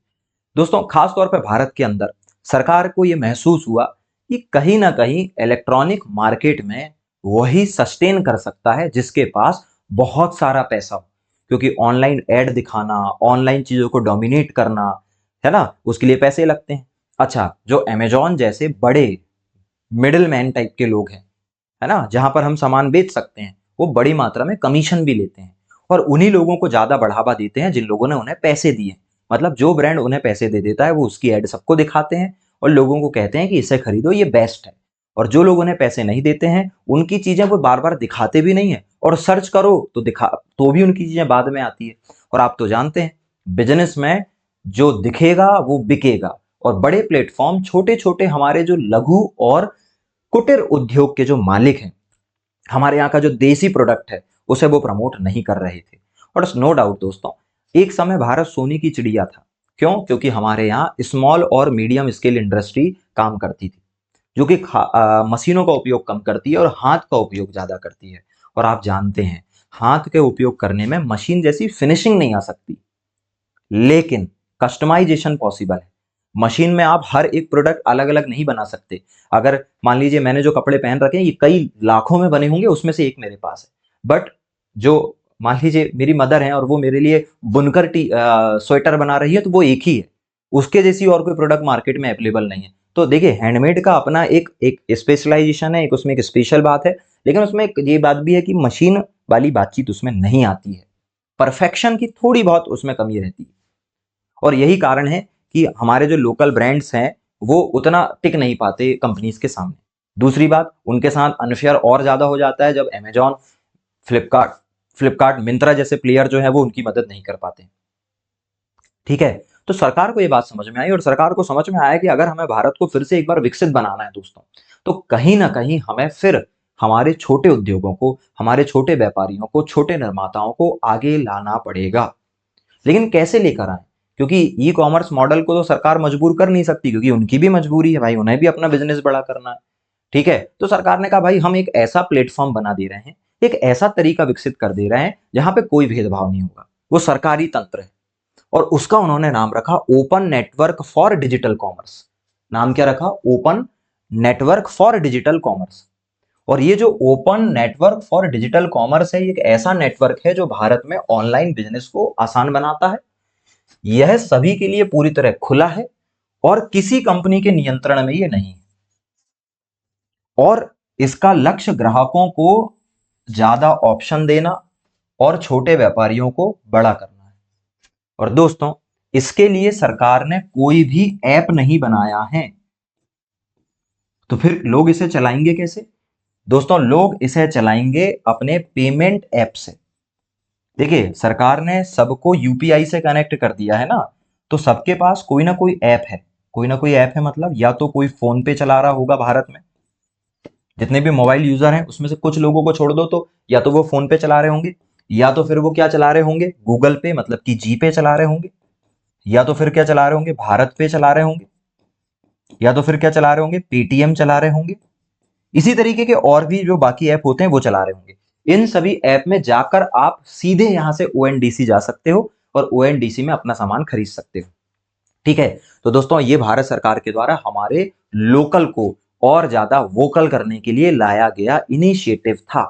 दोस्तों, खास तौर पर भारत के अंदर सरकार को यह महसूस हुआ कि कहीं ना कहीं इलेक्ट्रॉनिक मार्केट में वही सस्टेन कर सकता है जिसके पास बहुत सारा पैसा हो, क्योंकि ऑनलाइन एड दिखाना, ऑनलाइन चीजों को डोमिनेट करना, है ना, उसके लिए पैसे लगते हैं। अच्छा, जो अमेजॉन जैसे बड़े मिडिल मैन टाइप के लोग हैं, है ना, जहां पर हम सामान बेच सकते हैं, वो बड़ी मात्रा में कमीशन भी लेते हैं और उन्हीं लोगों को ज्यादा बढ़ावा देते हैं जिन लोगों ने उन्हें पैसे दिए। मतलब जो ब्रांड उन्हें पैसे दे देता है वो उसकी एड सबको दिखाते हैं और लोगों को कहते हैं कि इसे खरीदो, ये बेस्ट है। और जो लोग उन्हें पैसे नहीं देते हैं उनकी चीजें वो बार बार दिखाते भी नहीं है, और सर्च करो तो दिखा तो भी उनकी चीजें बाद में आती है। और आप तो जानते हैं, बिजनेस में जो दिखेगा वो बिकेगा, और बड़े प्लेटफॉर्म छोटे छोटे हमारे जो लघु और कुटीर उद्योग के जो मालिक हैं, हमारे यहाँ का जो देसी प्रोडक्ट है उसे वो प्रमोट नहीं कर रहे थे। और नो डाउट दोस्तों, एक समय भारत सोने की चिड़िया था। क्यों? क्योंकि हमारे यहाँ स्मॉल और मीडियम स्केल इंडस्ट्री काम करती थी, जो कि मशीनों का उपयोग कम करती है और हाथ का उपयोग ज्यादा करती है। और आप जानते हैं, हाथ के उपयोग करने में मशीन जैसी फिनिशिंग नहीं आ सकती, लेकिन कस्टमाइजेशन पॉसिबल है। मशीन में आप हर एक प्रोडक्ट अलग अलग नहीं बना सकते। अगर मान लीजिए मैंने जो कपड़े पहन रखे हैं ये कई लाखों में बने होंगे, उसमें से एक मेरे पास है, बट जो मान लीजिए मेरी मदर है और वो मेरे लिए बुनकर स्वेटर बना रही है, तो वो एक ही है, उसके जैसी और कोई प्रोडक्ट मार्केट में अवेलेबल नहीं है। तो देखिए, हैंडमेड का अपना एक एक स्पेशलाइजेशन है, एक उसमें एक स्पेशल बात है, लेकिन उसमें एक ये बात भी है कि मशीन वाली बातचीत उसमें नहीं आती है, परफेक्शन की थोड़ी बहुत उसमें कमी रहती है। और यही कारण है कि हमारे जो लोकल ब्रांड्स हैं वो उतना टिक नहीं पाते कंपनीज के सामने। दूसरी बात, उनके साथ अनफेयर और ज्यादा हो जाता है जब अमेजॉन, फ्लिपकार्ट, मिंत्रा जैसे प्लेयर जो है वो उनकी मदद नहीं कर पाते। ठीक है, तो सरकार को ये बात समझ में आई, और सरकार को समझ में आया कि अगर हमें भारत को फिर से एक बार विकसित बनाना है दोस्तों, तो कहीं ना कहीं हमें फिर हमारे छोटे उद्योगों को, हमारे छोटे व्यापारियों को, छोटे निर्माताओं को आगे लाना पड़ेगा। लेकिन कैसे लेकर आए? क्योंकि ई कॉमर्स मॉडल को तो सरकार मजबूर कर नहीं सकती, क्योंकि उनकी भी मजबूरी है भाई, उन्हें भी अपना बिजनेस बड़ा करना है। ठीक है, तो सरकार ने कहा भाई हम एक ऐसा प्लेटफॉर्म बना दे रहे हैं, एक ऐसा तरीका विकसित कर दे रहे हैं जहां पे कोई भेदभाव नहीं होगा, वो सरकारी तंत्र है। और उसका उन्होंने नाम रखा open network for digital commerce. नाम क्या रखा? Open network for digital commerce. और ये जो open network for digital commerce है, ये एक ऐसा नेटवर्क है जो भारत में ऑनलाइन बिजनेस को आसान बनाता है। यह सभी के लिए पूरी तरह खुला है और किसी कंपनी के नियंत्रण में ये नहीं है, और इसका लक्ष्य ग्राहकों को ज्यादा ऑप्शन देना और छोटे व्यापारियों को बड़ा करना है। और दोस्तों, इसके लिए सरकार ने कोई भी ऐप नहीं बनाया है, तो फिर लोग इसे चलाएंगे कैसे? दोस्तों, लोग इसे चलाएंगे अपने पेमेंट ऐप से। देखिए, सरकार ने सबको यूपीआई से कनेक्ट कर दिया है ना, तो सबके पास कोई ना कोई ऐप है। कोई ना कोई ऐप है मतलब या तो कोई फोन पे चला रहा होगा भारत में, जितने भी मोबाइल यूजर हैं उसमें से कुछ लोगों को छोड़ दो तो या तो वो फोन पे चला रहे होंगे, या तो फिर वो क्या चला रहे होंगे, गूगल पे मतलब कि जी पे चला रहे होंगे, या तो फिर क्या चला रहे होंगे, भारत पे चला रहे होंगे, या तो फिर क्या चला रहे होंगे, पेटीएम चला रहे होंगे। इसी तरीके के और भी जो बाकी ऐप होते हैं वो चला रहे होंगे। इन सभी ऐप में जाकर आप सीधे यहां से ओएनडीसी जा सकते हो और ओएनडीसी में अपना सामान खरीद सकते हो। ठीक है, तो दोस्तों, ये भारत सरकार के द्वारा हमारे लोकल को और ज्यादा वोकल करने के लिए लाया गया इनिशिएटिव था।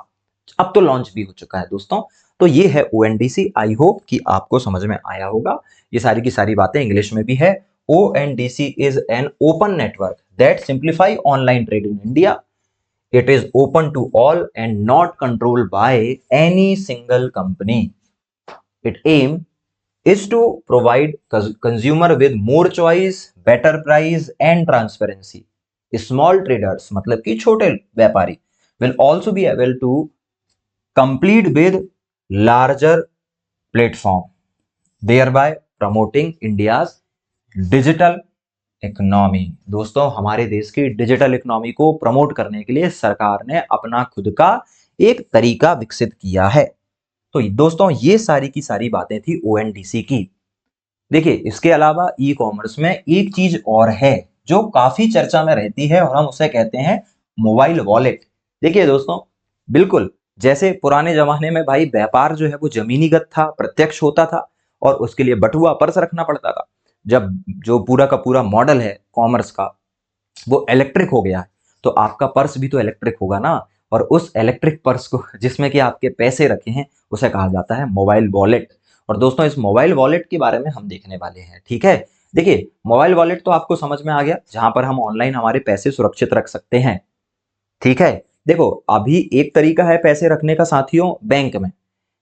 अब तो लॉन्च भी हो चुका है दोस्तों। तो ये है ओएनडीसी। आई होप कि आपको समझ में आया होगा। ये सारी की सारी बातें इंग्लिश में भी है। ONDC is an open network that simplify online trade in India. It is open to all and not controlled by any single company. Its aim is to provide consumer with more choice, better price and transparency. Small traders मतलब कि छोटे व्यापारी will also be able to compete with larger platform, thereby promoting India's digital economy. दोस्तों हमारे देश की digital economy को promote करने के लिए सरकार ने अपना खुद का एक तरीका विकसित किया है। तो दोस्तों ये सारी की सारी बातें थी ओएनडीसी की। देखिए इसके अलावा ई कॉमर्स में एक चीज और है जो काफी चर्चा में रहती है और हम उसे कहते हैं मोबाइल वॉलेट। देखिए दोस्तों बिल्कुल जैसे पुराने जमाने में भाई व्यापार जो है वो जमीनीगत था, प्रत्यक्ष होता था और उसके लिए बटुआ पर्स रखना पड़ता था। जब जो पूरा का पूरा मॉडल है कॉमर्स का वो इलेक्ट्रिक हो गया है तो आपका पर्स भी तो इलेक्ट्रिक होगा ना, और उस इलेक्ट्रिक पर्स को जिसमें कि आपके पैसे रखे हैं उसे कहा जाता है मोबाइल वॉलेट। और दोस्तों इस मोबाइल वॉलेट के बारे में हम देखने वाले हैं, ठीक है। देखिए मोबाइल वॉलेट तो आपको समझ में आ गया, जहां पर हम ऑनलाइन हमारे पैसे सुरक्षित रख सकते हैं, ठीक है। देखो अभी एक तरीका है पैसे रखने का साथियों बैंक में।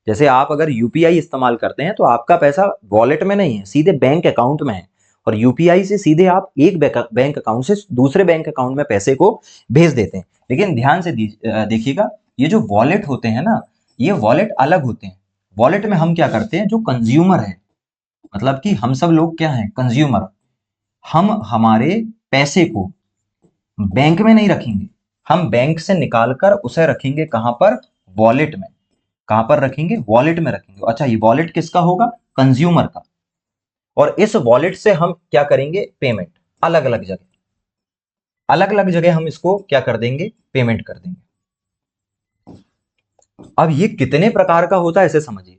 जैसे आप अगर यूपीआई इस्तेमाल करते हैं तो आपका पैसा वॉलेट में नहीं है, सीधे बैंक अकाउंट में है, और यूपीआई से सीधे आप एक बैंक अकाउंट से दूसरे बैंक अकाउंट में पैसे को भेज देते हैं। लेकिन ध्यान से देखिएगा ये जो वॉलेट होते हैं ना, ये वॉलेट अलग होते हैं। वॉलेट में हम क्या करते हैं, जो कंज्यूमर है मतलब कि हम सब लोग क्या हैं, कंज्यूमर, हम हमारे पैसे को बैंक में नहीं रखेंगे, हम बैंक से निकालकर उसे रखेंगे कहां पर, वॉलेट में। कहां पर रखेंगे, वॉलेट में रखेंगे। अच्छा ये वॉलेट किसका होगा, कंज्यूमर का। और इस वॉलेट से हम क्या करेंगे, पेमेंट अलग अलग जगह, अलग अलग जगह हम इसको क्या कर देंगे, पेमेंट कर देंगे। अब ये कितने प्रकार का होता है इसे समझिए।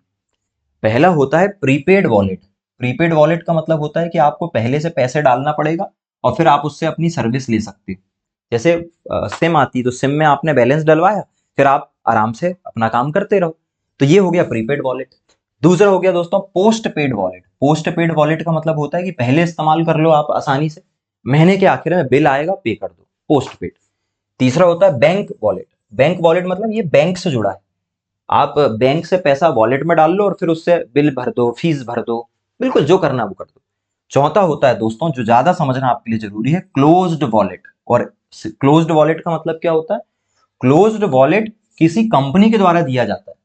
पहला होता है प्रीपेड वॉलेट। प्रीपेड वॉलेट का मतलब होता है कि आपको पहले से पैसे डालना पड़ेगा और फिर आप उससे अपनी सर्विस ले सकते हो। जैसे सिम आती तो सिम में आपने बैलेंस डलवाया, फिर आप आराम से अपना काम करते रहो। तो ये हो गया प्रीपेड वॉलेट। दूसरा हो गया दोस्तों post paid wallet. Post paid wallet का मतलब होता है कि पहले इस्तेमाल कर लो आप आसानी से, महीने के आखिर में बिल आएगा पे कर दो, पोस्ट पेड। तीसरा होता है बैंक वॉलेट। बैंक वॉलेट मतलब ये बैंक से जुड़ा है, आप बैंक से पैसा वॉलेट में डाल लो और फिर उससे बिल भर दो, फीस भर दो, बिल्कुल जो करना वो कर दो। चौथा होता है दोस्तों जो ज्यादा समझना आपके लिए जरूरी है, क्लोज्ड वॉलेट। और क्लोज्ड वॉलेट का मतलब क्या होता है, क्लोज्ड वॉलेट किसी कंपनी के द्वारा दिया जाता है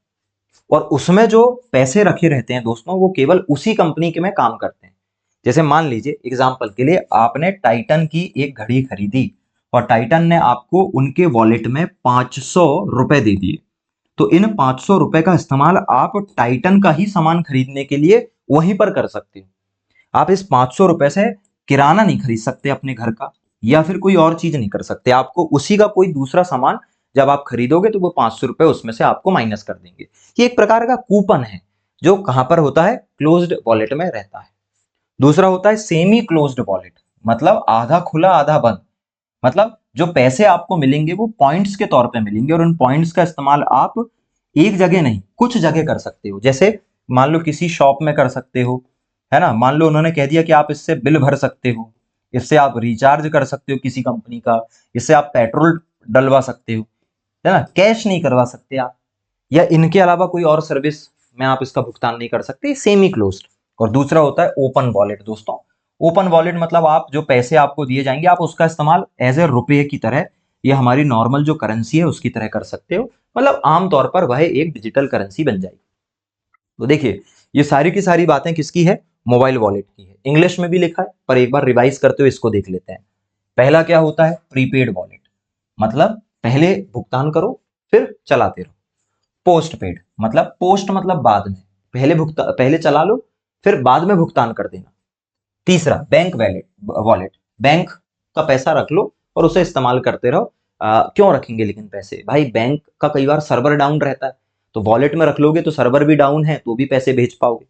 और उसमें जो पैसे रखे रहते हैं दोस्तों वो केवल उसी कंपनी के में काम करते हैं। जैसे मान लीजिए एग्जांपल के लिए आपने टाइटन की एक घड़ी खरीदी और टाइटन ने आपको उनके वॉलेट में 500 रुपए दे दिए, तो इन 500 रुपए का इस्तेमाल आप टाइटन का ही सामान खरीदने के लिए वहीं पर कर सकते हो। आप इस 500 रुपए से किराना नहीं खरीद सकते अपने घर का, या फिर कोई और चीज नहीं कर सकते। आपको उसी का कोई दूसरा सामान जब आप खरीदोगे तो वो 500 रुपए उसमें से आपको माइनस कर देंगे। ये एक प्रकार का कूपन है जो कहां पर होता है, क्लोज्ड वॉलेट में रहता है। दूसरा होता है सेमी क्लोज्ड वॉलेट, मतलब आधा खुला आधा बंद। मतलब जो पैसे आपको मिलेंगे वो पॉइंट्स के तौर पे मिलेंगे और उन पॉइंट्स का इस्तेमाल आप एक जगह नहीं कुछ जगह कर सकते हो। जैसे मान लो किसी शॉप में कर सकते हो, है ना। मान लो उन्होंने कह दिया कि आप इससे बिल भर सकते हो, इससे आप रिचार्ज कर सकते हो किसी कंपनी का, इससे आप पेट्रोल डलवा सकते हो, है ना। कैश नहीं करवा सकते आप, या इनके अलावा कोई और सर्विस में आप इसका भुगतान नहीं कर सकते, सेमी क्लोज्ड। और दूसरा होता है ओपन वॉलेट दोस्तों। ओपन वॉलेट मतलब आप जो पैसे आपको दिए जाएंगे आप उसका इस्तेमाल एज ए रुपये की तरह या हमारी नॉर्मल जो करेंसी है उसकी तरह कर सकते हो, मतलब आमतौर पर वह एक डिजिटल करेंसी बन जाएगी। तो देखिए ये सारी की सारी बातें किसकी है, मोबाइल वॉलेट की है। इंग्लिश में भी लिखा है पर एक बार रिवाइज करते हुए इसको देख लेते हैं। पहला क्या होता है, प्रीपेड वॉलेट, मतलब पहले भुगतान करो फिर चलाते रहो। पोस्ट पेड मतलब पोस्ट मतलब बाद में, पहले चला लो फिर बाद में भुगतान कर देना। तीसरा बैंक वॉलेट, बैंक का पैसा रख लो और उसे इस्तेमाल करते रहो। क्यों रखेंगे लेकिन पैसे, भाई बैंक का कई बार सर्वर डाउन रहता है, तो वॉलेट में रख लोगे तो सर्वर भी डाउन है तो भी पैसे भेज पाओगे।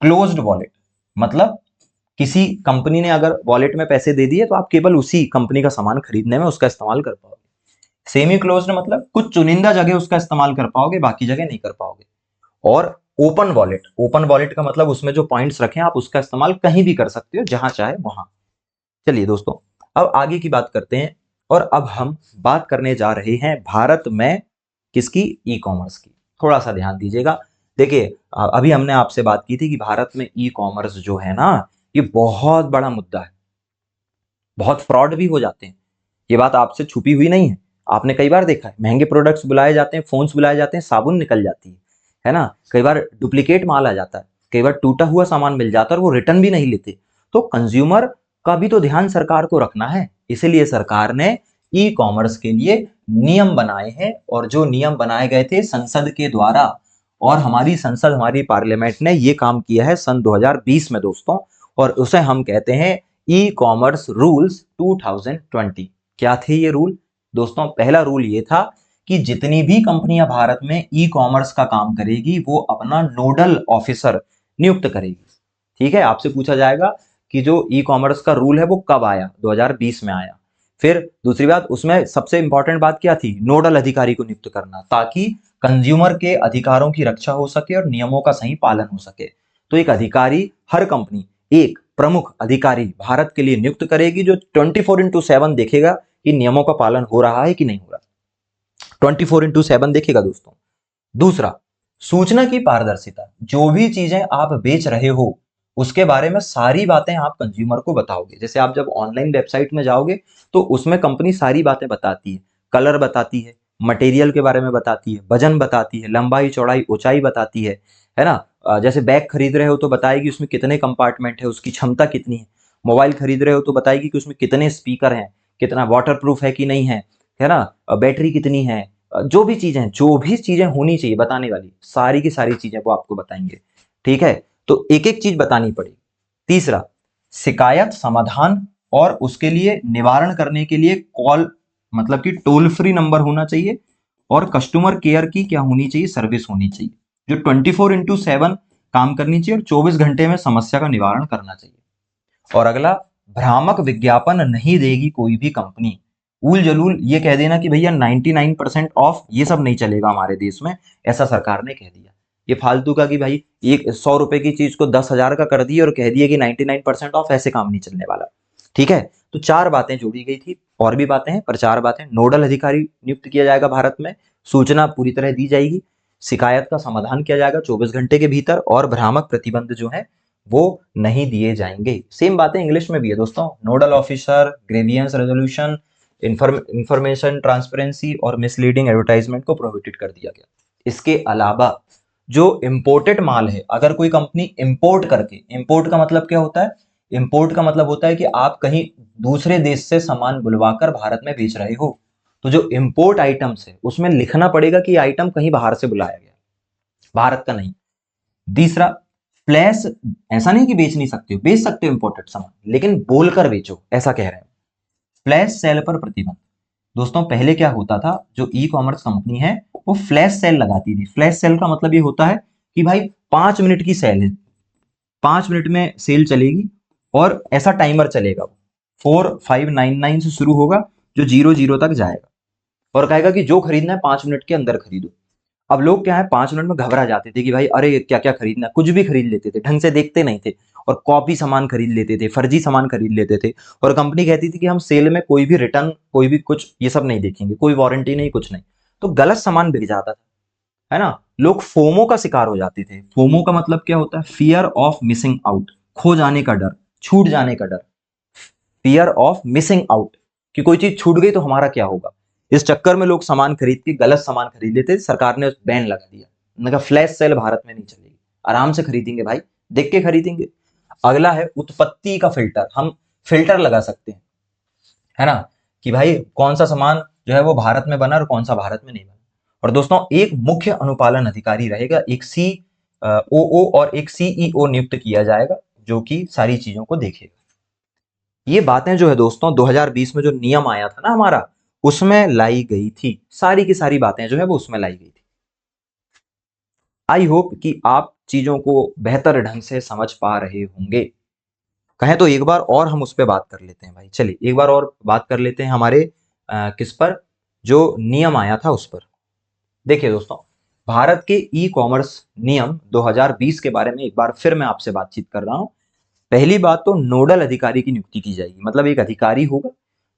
क्लोज्ड वॉलेट मतलब किसी कंपनी ने अगर वॉलेट में पैसे दे दिए तो आप केवल उसी कंपनी का सामान खरीदने में उसका इस्तेमाल कर पाओगे। सेमी क्लोज्ड मतलब कुछ चुनिंदा जगह उसका इस्तेमाल कर पाओगे, बाकी जगह नहीं कर पाओगे। और ओपन वॉलेट, ओपन वॉलेट का मतलब उसमें जो पॉइंट्स रखे आप उसका इस्तेमाल कहीं भी कर सकते हो, जहां चाहे वहां। चलिए दोस्तों अब आगे की बात करते हैं और अब हम बात करने जा रहे हैं भारत में किसकी, ई कॉमर्स की। थोड़ा सा ध्यान दीजिएगा। देखिए अभी हमने आपसे बात की थी कि भारत में ई कॉमर्स जो है ना, ये बहुत बड़ा मुद्दा है, बहुत फ्रॉड भी हो जाते हैं। ये बात आपसे छुपी हुई नहीं है, आपने कई बार देखा है। महंगे प्रोडक्ट्स बुलाए जाते हैं, फोन्स बुलाए जाते हैं, साबुन निकल जाती है ना। कई बार डुप्लीकेट माल आ जाता है, कई बार टूटा हुआ सामान मिल जाता है और वो रिटर्न भी नहीं लेते। तो कंज्यूमर का भी तो ध्यान सरकार को रखना है, इसीलिए सरकार ने ई कॉमर्स के लिए नियम बनाए हैं। और जो नियम बनाए गए थे संसद के द्वारा, और हमारी संसद, हमारी पार्लियामेंट ने ये काम किया है सन 2020 में दोस्तों, और उसे हम कहते हैं ई कॉमर्स रूल्स 2020। क्या थे ये रूल दोस्तों? पहला रूल ये था कि जितनी भी कंपनियां भारत में ई कॉमर्स का काम करेगी वो अपना नोडल ऑफिसर नियुक्त करेगी। ठीक है, आपसे पूछा जाएगा कि जो ई कॉमर्स का रूल है वो कब आया? 2020 में आया। फिर दूसरी बात, उसमें सबसे इंपॉर्टेंट बात क्या थी? नोडल अधिकारी को नियुक्त करना, ताकि कंज्यूमर के अधिकारों की रक्षा हो सके और नियमों का सही पालन हो सके। तो एक अधिकारी, हर कंपनी एक प्रमुख अधिकारी भारत के लिए नियुक्त करेगी, जो 24/7 देखेगा कि नियमों का पालन हो रहा है कि नहीं हो रहा। 24/7 देखेगा दोस्तों। दूसरा, सूचना की पारदर्शिता। जो भी चीजें आप बेच रहे हो उसके बारे में सारी बातें आप कंज्यूमर को बताओगे। जैसे आप जब ऑनलाइन वेबसाइट में जाओगे तो उसमें कंपनी सारी बातें बताती है, कलर बताती है, मटेरियल के बारे में बताती है, वजन बताती है, लंबाई चौड़ाई ऊंचाई बताती है ना। जैसे बैग खरीद रहे हो तो बताएगी उसमें कितने कंपार्टमेंट है, उसकी क्षमता कितनी है। मोबाइल खरीद रहे हो तो बताएगी कि उसमें कितने स्पीकर हैं, कितना वाटर प्रूफ है कि नहीं है ना, बैटरी कितनी है। जो भी चीजें होनी चाहिए बताने वाली, सारी की सारी चीजें वो आपको बताएंगे। ठीक है, तो एक एक चीज बतानी पड़ेगी। तीसरा, शिकायत समाधान और उसके लिए निवारण करने के लिए कॉल, मतलब कि टोल फ्री नंबर होना चाहिए, और कस्टमर केयर की क्या होनी चाहिए, सर्विस होनी चाहिए, जो 24/7 काम करनी चाहिए और 24 घंटे में समस्या का निवारण करना चाहिए। और अगला, भ्रामक विज्ञापन नहीं देगी कोई भी कंपनी। उल जलूल ये कह देना कि भैया 99% ऑफ, ये सब नहीं चलेगा हमारे देश में, ऐसा सरकार ने कह दिया। ये फालतू का कि भाई एक 100 रुपए की चीज को 10,000 का कर दिए और कह दिए कि 99% ऑफ, ऐसे काम नहीं चलने वाला। ठीक है, तो 4 बातें जोड़ी गई थी, और भी बातें हैं पर 4 बातें। नोडल अधिकारी नियुक्त किया जाएगा भारत में, सूचना पूरी तरह दी जाएगी, शिकायत का समाधान किया जाएगा 24 घंटे के भीतर, और भ्रामक प्रतिबंध जो है वो नहीं दिए जाएंगे। सेम बातें इंग्लिश में भी है दोस्तों। Nodal officer, grievance resolution, information transparency और मिसलीडिंग एडवर्टाइजमेंट को प्रोहिबिटेड कर दिया गया। इसके अलावा जो इंपोर्टेड माल है, अगर कोई कंपनी इंपोर्ट करके, इंपोर्ट का मतलब क्या होता है? इंपोर्ट का मतलब होता है कि आप कहीं दूसरे देश से सामान बुलवाकर भारत में बेच रहे हो, तो जो इंपोर्ट आइटम्स है उसमें लिखना पड़ेगा कि आइटम कहीं बाहर से बुलाया गया, भारत का नहीं। तीसरा, फ्लैश, ऐसा नहीं कि बेच नहीं सकते हो, बेच सकते हो इंपोर्टेड सामान, लेकिन बोलकर बेचो, ऐसा कह रहे हैं। फ्लैश सेल पर प्रतिबंध। दोस्तों पहले क्या होता था, जो ई कॉमर्स कंपनी है वो फ्लैश सेल लगाती थी। फ्लैश सेल का मतलब ये होता है कि भाई 5 मिनट की सेल है, 5 मिनट में सेल चलेगी, और ऐसा टाइमर चलेगा, 4599 से शुरू होगा, जो 00 तक जाएगा, और कहेगा कि जो खरीदना है 5 मिनट के अंदर खरीदो। अब लोग क्या है, 5 मिनट में घबरा जाते थे कि भाई अरे क्या क्या खरीदना, कुछ भी खरीद लेते थे, ढंग से देखते नहीं थे, और कॉपी सामान खरीद लेते थे, फर्जी सामान खरीद लेते थे। और कंपनी कहती थी कि हम सेल में कोई भी रिटर्न, कोई भी कुछ, ये सब नहीं देखेंगे, कोई वारंटी नहीं, कुछ नहीं। तो गलत सामान बिक जाता था, है ना। लोग फोमो का शिकार हो जाते थे। फोमो का मतलब क्या होता है? फियर ऑफ मिसिंग आउट, खो जाने का डर, छूट जाने का डर। फियर ऑफ मिसिंग आउट, कि कोई चीज छूट गई तो हमारा क्या होगा। इस चक्कर में लोग सामान खरीद के गलत सामान खरीद लेते। सरकार ने बैन लगा दिया, उन्होंने कहा फ्लैश सेल भारत में नहीं चलेगी, आराम से खरीदेंगे भाई, देख के खरीदेंगे। अगला है उत्पत्ति का फिल्टर। हम फिल्टर लगा सकते हैं, है ना, कि भाई कौन सा सामान जो है वो भारत में बना और कौन सा भारत में नहीं बना। और दोस्तों एक मुख्य अनुपालन अधिकारी रहेगा, एक COO और एक CEO नियुक्त किया जाएगा, जो कि सारी चीजों को देखेगा। ये बातें जो है दोस्तों 2020 में जो नियम आया था ना हमारा, उसमें लाई गई थी, सारी की सारी बातें जो है वो उसमें लाई गई थी। आई होप कि आप चीजों को बेहतर ढंग से समझ पा रहे होंगे। कहें तो एक बार और हम उस पर बात कर लेते हैं भाई, चलिए एक बार और बात कर लेते हैं हमारे किस पर, जो नियम आया था उस पर। देखिए दोस्तों, भारत के ई कॉमर्स नियम 2020 के बारे में एक बार फिर मैं आपसे बातचीत कर रहा हूं। पहली बात तो नोडल अधिकारी की नियुक्ति की जाएगी, मतलब एक अधिकारी होगा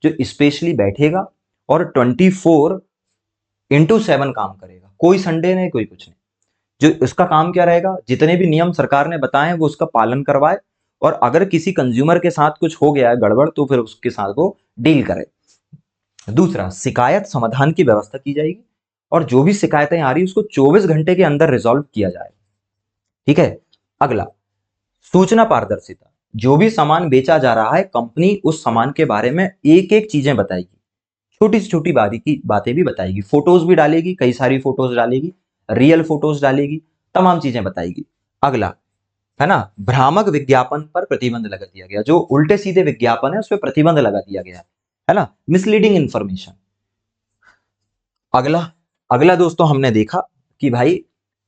जो स्पेशली बैठेगा और 24/7 काम करेगा, कोई संडे नहीं, कोई कुछ नहीं। जो उसका काम क्या रहेगा, जितने भी नियम सरकार ने बताए हैं वो उसका पालन करवाए, और अगर किसी कंज्यूमर के साथ कुछ हो गया है गड़बड़ तो फिर उसके साथ वो डील करे। दूसरा, शिकायत समाधान की व्यवस्था की जाएगी, और जो भी शिकायतें आ रही उसको 24 घंटे के अंदर रिजॉल्व किया जाए। ठीक है। अगला, सूचना पारदर्शिता। जो भी सामान बेचा जा रहा है, कंपनी उस सामान के बारे में एक एक चीजें बताएगी, छोटी से छोटी बारीकी बातें भी बताएगी, फोटोज भी डालेगी, कई सारी फोटोज डालेगी, रियल फोटोज डालेगी, तमाम चीजें बताएगी। अगला है ना, भ्रामक विज्ञापन पर प्रतिबंध लगा दिया गया, जो उल्टे सीधे विज्ञापन है उस पर प्रतिबंध लगा दिया गया है ना, मिसलीडिंग इंफॉर्मेशन। अगला अगला दोस्तों, हमने देखा कि भाई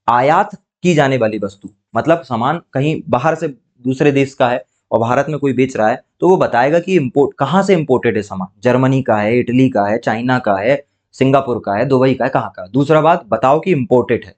आयात की जाने वाली वस्तु, मतलब सामान कहीं बाहर से दूसरे देश का है और भारत में कोई बेच रहा है तो वो बताएगा कि इंपोर्ट कहां से इंपोर्टेड है सामान, जर्मनी का है, इटली का है, चाइना का है, सिंगापुर का है, दुबई का है, कहाँ का। दूसरा बात, बताओ कि इंपोर्टेड है।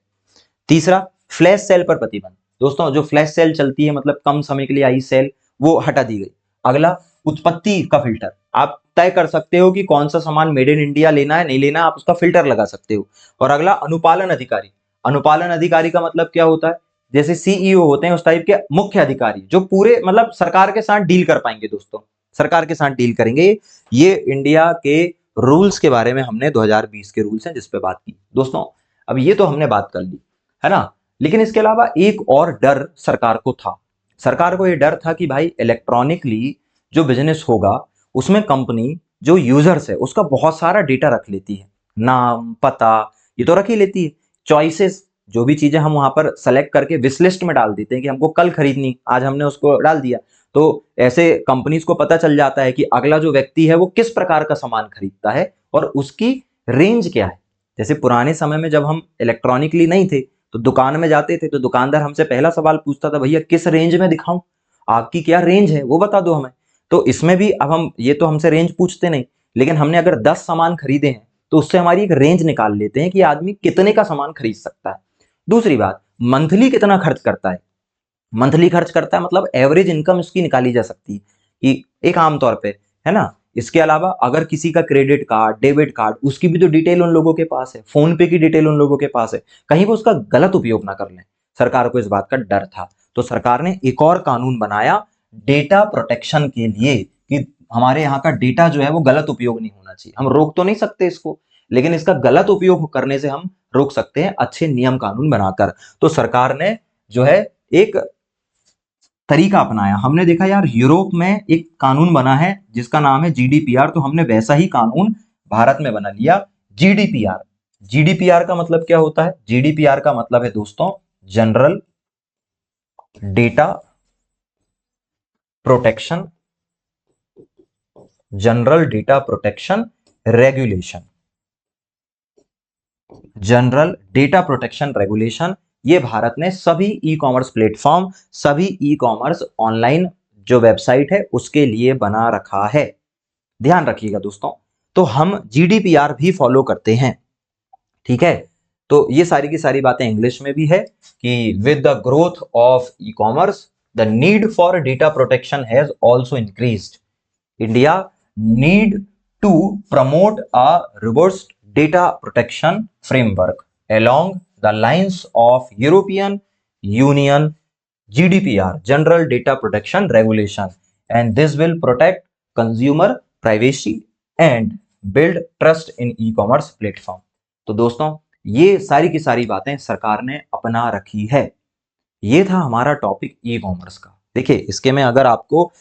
तीसरा, फ्लैश सेल पर प्रतिबंध। दोस्तों जो फ्लैश सेल चलती है, मतलब कम समय के लिए आई सेल, वो हटा दी गई। अगला, उत्पत्ति का फिल्टर। आप तय कर सकते हो कि कौन सा सामान मेड इन इंडिया लेना है, नहीं लेना, आप उसका फिल्टर लगा सकते हो। और अगला, अनुपालन अधिकारी। अनुपालन अधिकारी का मतलब क्या होता है, जैसे सीईओ होते हैं उस टाइप के मुख्य अधिकारी, जो पूरे मतलब सरकार के साथ डील कर पाएंगे। दोस्तों सरकार के साथ डील करेंगे। ये इंडिया के रूल्स के बारे में हमने 2020 के रूल्स हैं जिस पे बात की। दोस्तों अब ये तो हमने बात कर ली है ना, लेकिन इसके अलावा एक और डर सरकार को था। सरकार को ये डर था कि भाई इलेक्ट्रॉनिकली जो बिजनेस होगा उसमें कंपनी जो यूजर्स है उसका बहुत सारा डेटा रख लेती है, नाम, पता, ये तो रख ही लेती है। चॉइसेस, जो भी चीजें हम वहां पर सेलेक्ट करके विश लिस्ट में डाल देते हैं कि हमको कल खरीदनी, आज हमने उसको डाल दिया, तो ऐसे कंपनीज को पता चल जाता है कि अगला जो व्यक्ति है वो किस प्रकार का सामान खरीदता है और उसकी रेंज क्या है। जैसे पुराने समय में जब हम इलेक्ट्रॉनिकली नहीं थे तो दुकान में जाते थे तो दुकानदार हमसे पहला सवाल पूछता था, भैया किस रेंज में दिखाऊं, आपकी क्या रेंज है वो बता दो हमें। तो इसमें भी अब हम ये तो हमसे रेंज पूछते नहीं, लेकिन हमने अगर 10 सामान खरीदे हैं तो उससे हमारी एक रेंज निकाल लेते हैं कि आदमी कितने का सामान खरीद सकता है। दूसरी बात, मंथली कितना खर्च करता है। मंथली खर्च करता है मतलब एवरेज इनकम इसकी निकाली जा सकती है कि एक आमतौर पे, है ना। इसके अलावा अगर किसी का क्रेडिट कार्ड, डेबिट कार्ड, उसकी भी तो डिटेल उन लोगों के पास है, फोन पे की डिटेल उन लोगों के पास है, कहीं वो उसका गलत उपयोग ना कर लें। सरकार को इस बात का डर था, तो सरकार ने एक और कानून बनाया डेटा प्रोटेक्शन के लिए कि हमारे यहाँ का डेटा जो है वो गलत उपयोग नहीं होना चाहिए। हम रोक तो नहीं सकते इसको, लेकिन इसका गलत उपयोग करने से हम रोक सकते हैं अच्छे नियम कानून बनाकर। तो सरकार ने जो है एक तरीका अपनाया। हमने देखा यार यूरोप में एक कानून बना है जिसका नाम है जीडीपीआर, तो हमने वैसा ही कानून भारत में बना लिया, जीडीपीआर। जीडीपीआर का मतलब क्या होता है, जीडीपीआर का मतलब है दोस्तों general data protection, general data protection regulation. General data protection regulation, ये भारत ने सभी ई कॉमर्स प्लेटफॉर्म, सभी ई कॉमर्स ऑनलाइन जो वेबसाइट है उसके लिए बना रखा है। ध्यान रखिएगा दोस्तों, तो हम जीडीपीआर भी फॉलो करते हैं। ठीक है, तो ये सारी की सारी बातें इंग्लिश में भी है कि with the growth of e commerce the need for data protection has also increased. India need to promote a reverse data protection framework along the lines of European Union GDPR, General Data Protection Regulation, and this will protect consumer privacy and build trust in e-commerce platform। तो दोस्तों ये सारी की सारी बातें सरकार ने अपना रखी है। ये था हमारा टॉपिक ई कॉमर्स का। देखिए इसके में अगर आपको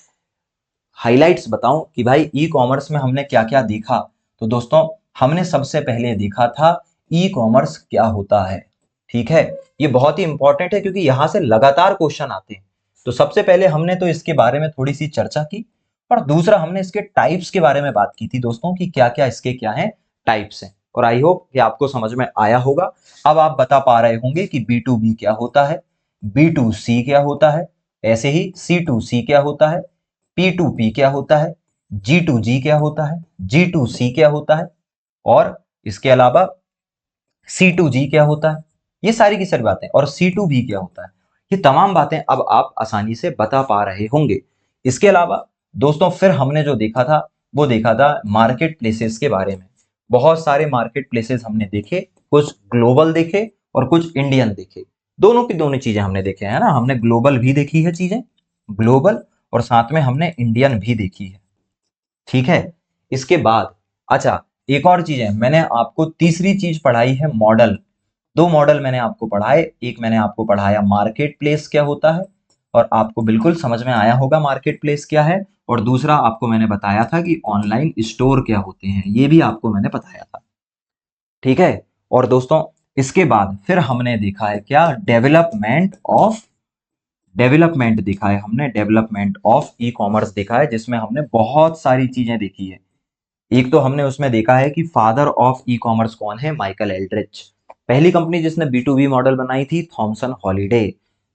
हाइलाइट्स बताऊं कि भाई ई कॉमर्स में हमने क्या क्या देखा, तो दोस्तों हमने सबसे पहले देखा था ई कॉमर्स क्या होता है। ठीक है, ये बहुत ही इंपॉर्टेंट है क्योंकि यहां से लगातार क्वेश्चन आते हैं। तो सबसे पहले हमने तो इसके बारे में थोड़ी सी चर्चा की, और दूसरा हमने इसके टाइप्स के बारे में बात की थी दोस्तों कि क्या क्या इसके क्या है टाइप्स हैं, और आई होप कि आपको समझ में आया होगा। अब आप बता पा रहे होंगे कि B2B क्या होता है, B2C क्या होता है, ऐसे ही C2C क्या होता है, P2P क्या होता है, G2G क्या होता है, G2C क्या होता है, और इसके अलावा C2G क्या होता है। ये सारी की सारी बातें, और C2B क्या होता है, ये तमाम बातें अब आप आसानी से बता पा रहे होंगे। इसके अलावा दोस्तों फिर हमने जो देखा था वो देखा था मार्केट प्लेसेस के बारे में। बहुत सारे मार्केट प्लेसेस हमने देखे, कुछ ग्लोबल देखे और कुछ इंडियन देखे। दोनों की दोनों चीजें हमने देखे है ना, हमने ग्लोबल भी देखी है चीजें, ग्लोबल, और साथ में हमने इंडियन भी देखी है। ठीक है। इसके बाद अच्छा, एक और चीज है, मैंने आपको तीसरी चीज पढ़ाई है मॉडल। दो मॉडल मैंने आपको पढ़ाए, एक मैंने आपको पढ़ाया मार्केट प्लेस क्या होता है, और आपको बिल्कुल समझ में आया होगा मार्केट प्लेस क्या है, और दूसरा आपको मैंने बताया था कि ऑनलाइन स्टोर क्या होते हैं, ये भी आपको मैंने बताया था। ठीक है। और दोस्तों इसके बाद फिर हमने देखा है क्या, डेवलपमेंट देखा है हमने, डेवलपमेंट ऑफ ई कॉमर्स देखा है, जिसमें हमने बहुत सारी चीजें देखी है। एक तो हमने उसमें देखा है कि फादर ऑफ ई कॉमर्स कौन है, माइकल एल्ड्रिच। पहली कंपनी जिसने बी टू बी मॉडल बनाई थी, थॉमसन हॉलिडे।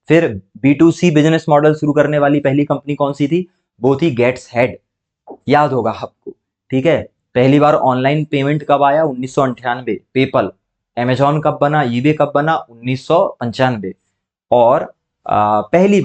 फिर B to C business model शुरू करने वाली पहली कंपनी कौन सी थी, वो थी गेट्स हेड, याद होगा आपको। ठीक है। पहली बार ऑनलाइन पेमेंट कब आया, 1998, पेपल। अमेजॉन कब बना, ईबे कब बना, 1995। और पहली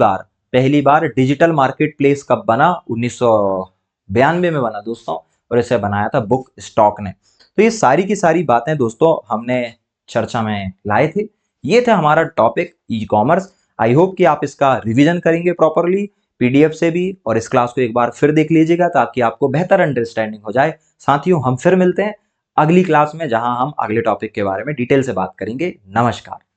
बार डिजिटल मार्केट प्लेस कब बना, 1992 में बना दोस्तों, और इसे बनाया था बुक स्टॉक ने। तो ये सारी की सारी बातें दोस्तों हमने चर्चा में लाए थे। ये था हमारा topic e commerce. I hope कि आप इसका रिवीजन करेंगे प्रॉपरली पीडीएफ से भी, और इस क्लास को एक बार फिर देख लीजिएगा ताकि आपको बेहतर अंडरस्टैंडिंग हो जाए। साथियों हम फिर मिलते हैं अगली क्लास में, जहां हम अगले टॉपिक के बारे में डिटेल से बात करेंगे। नमस्कार।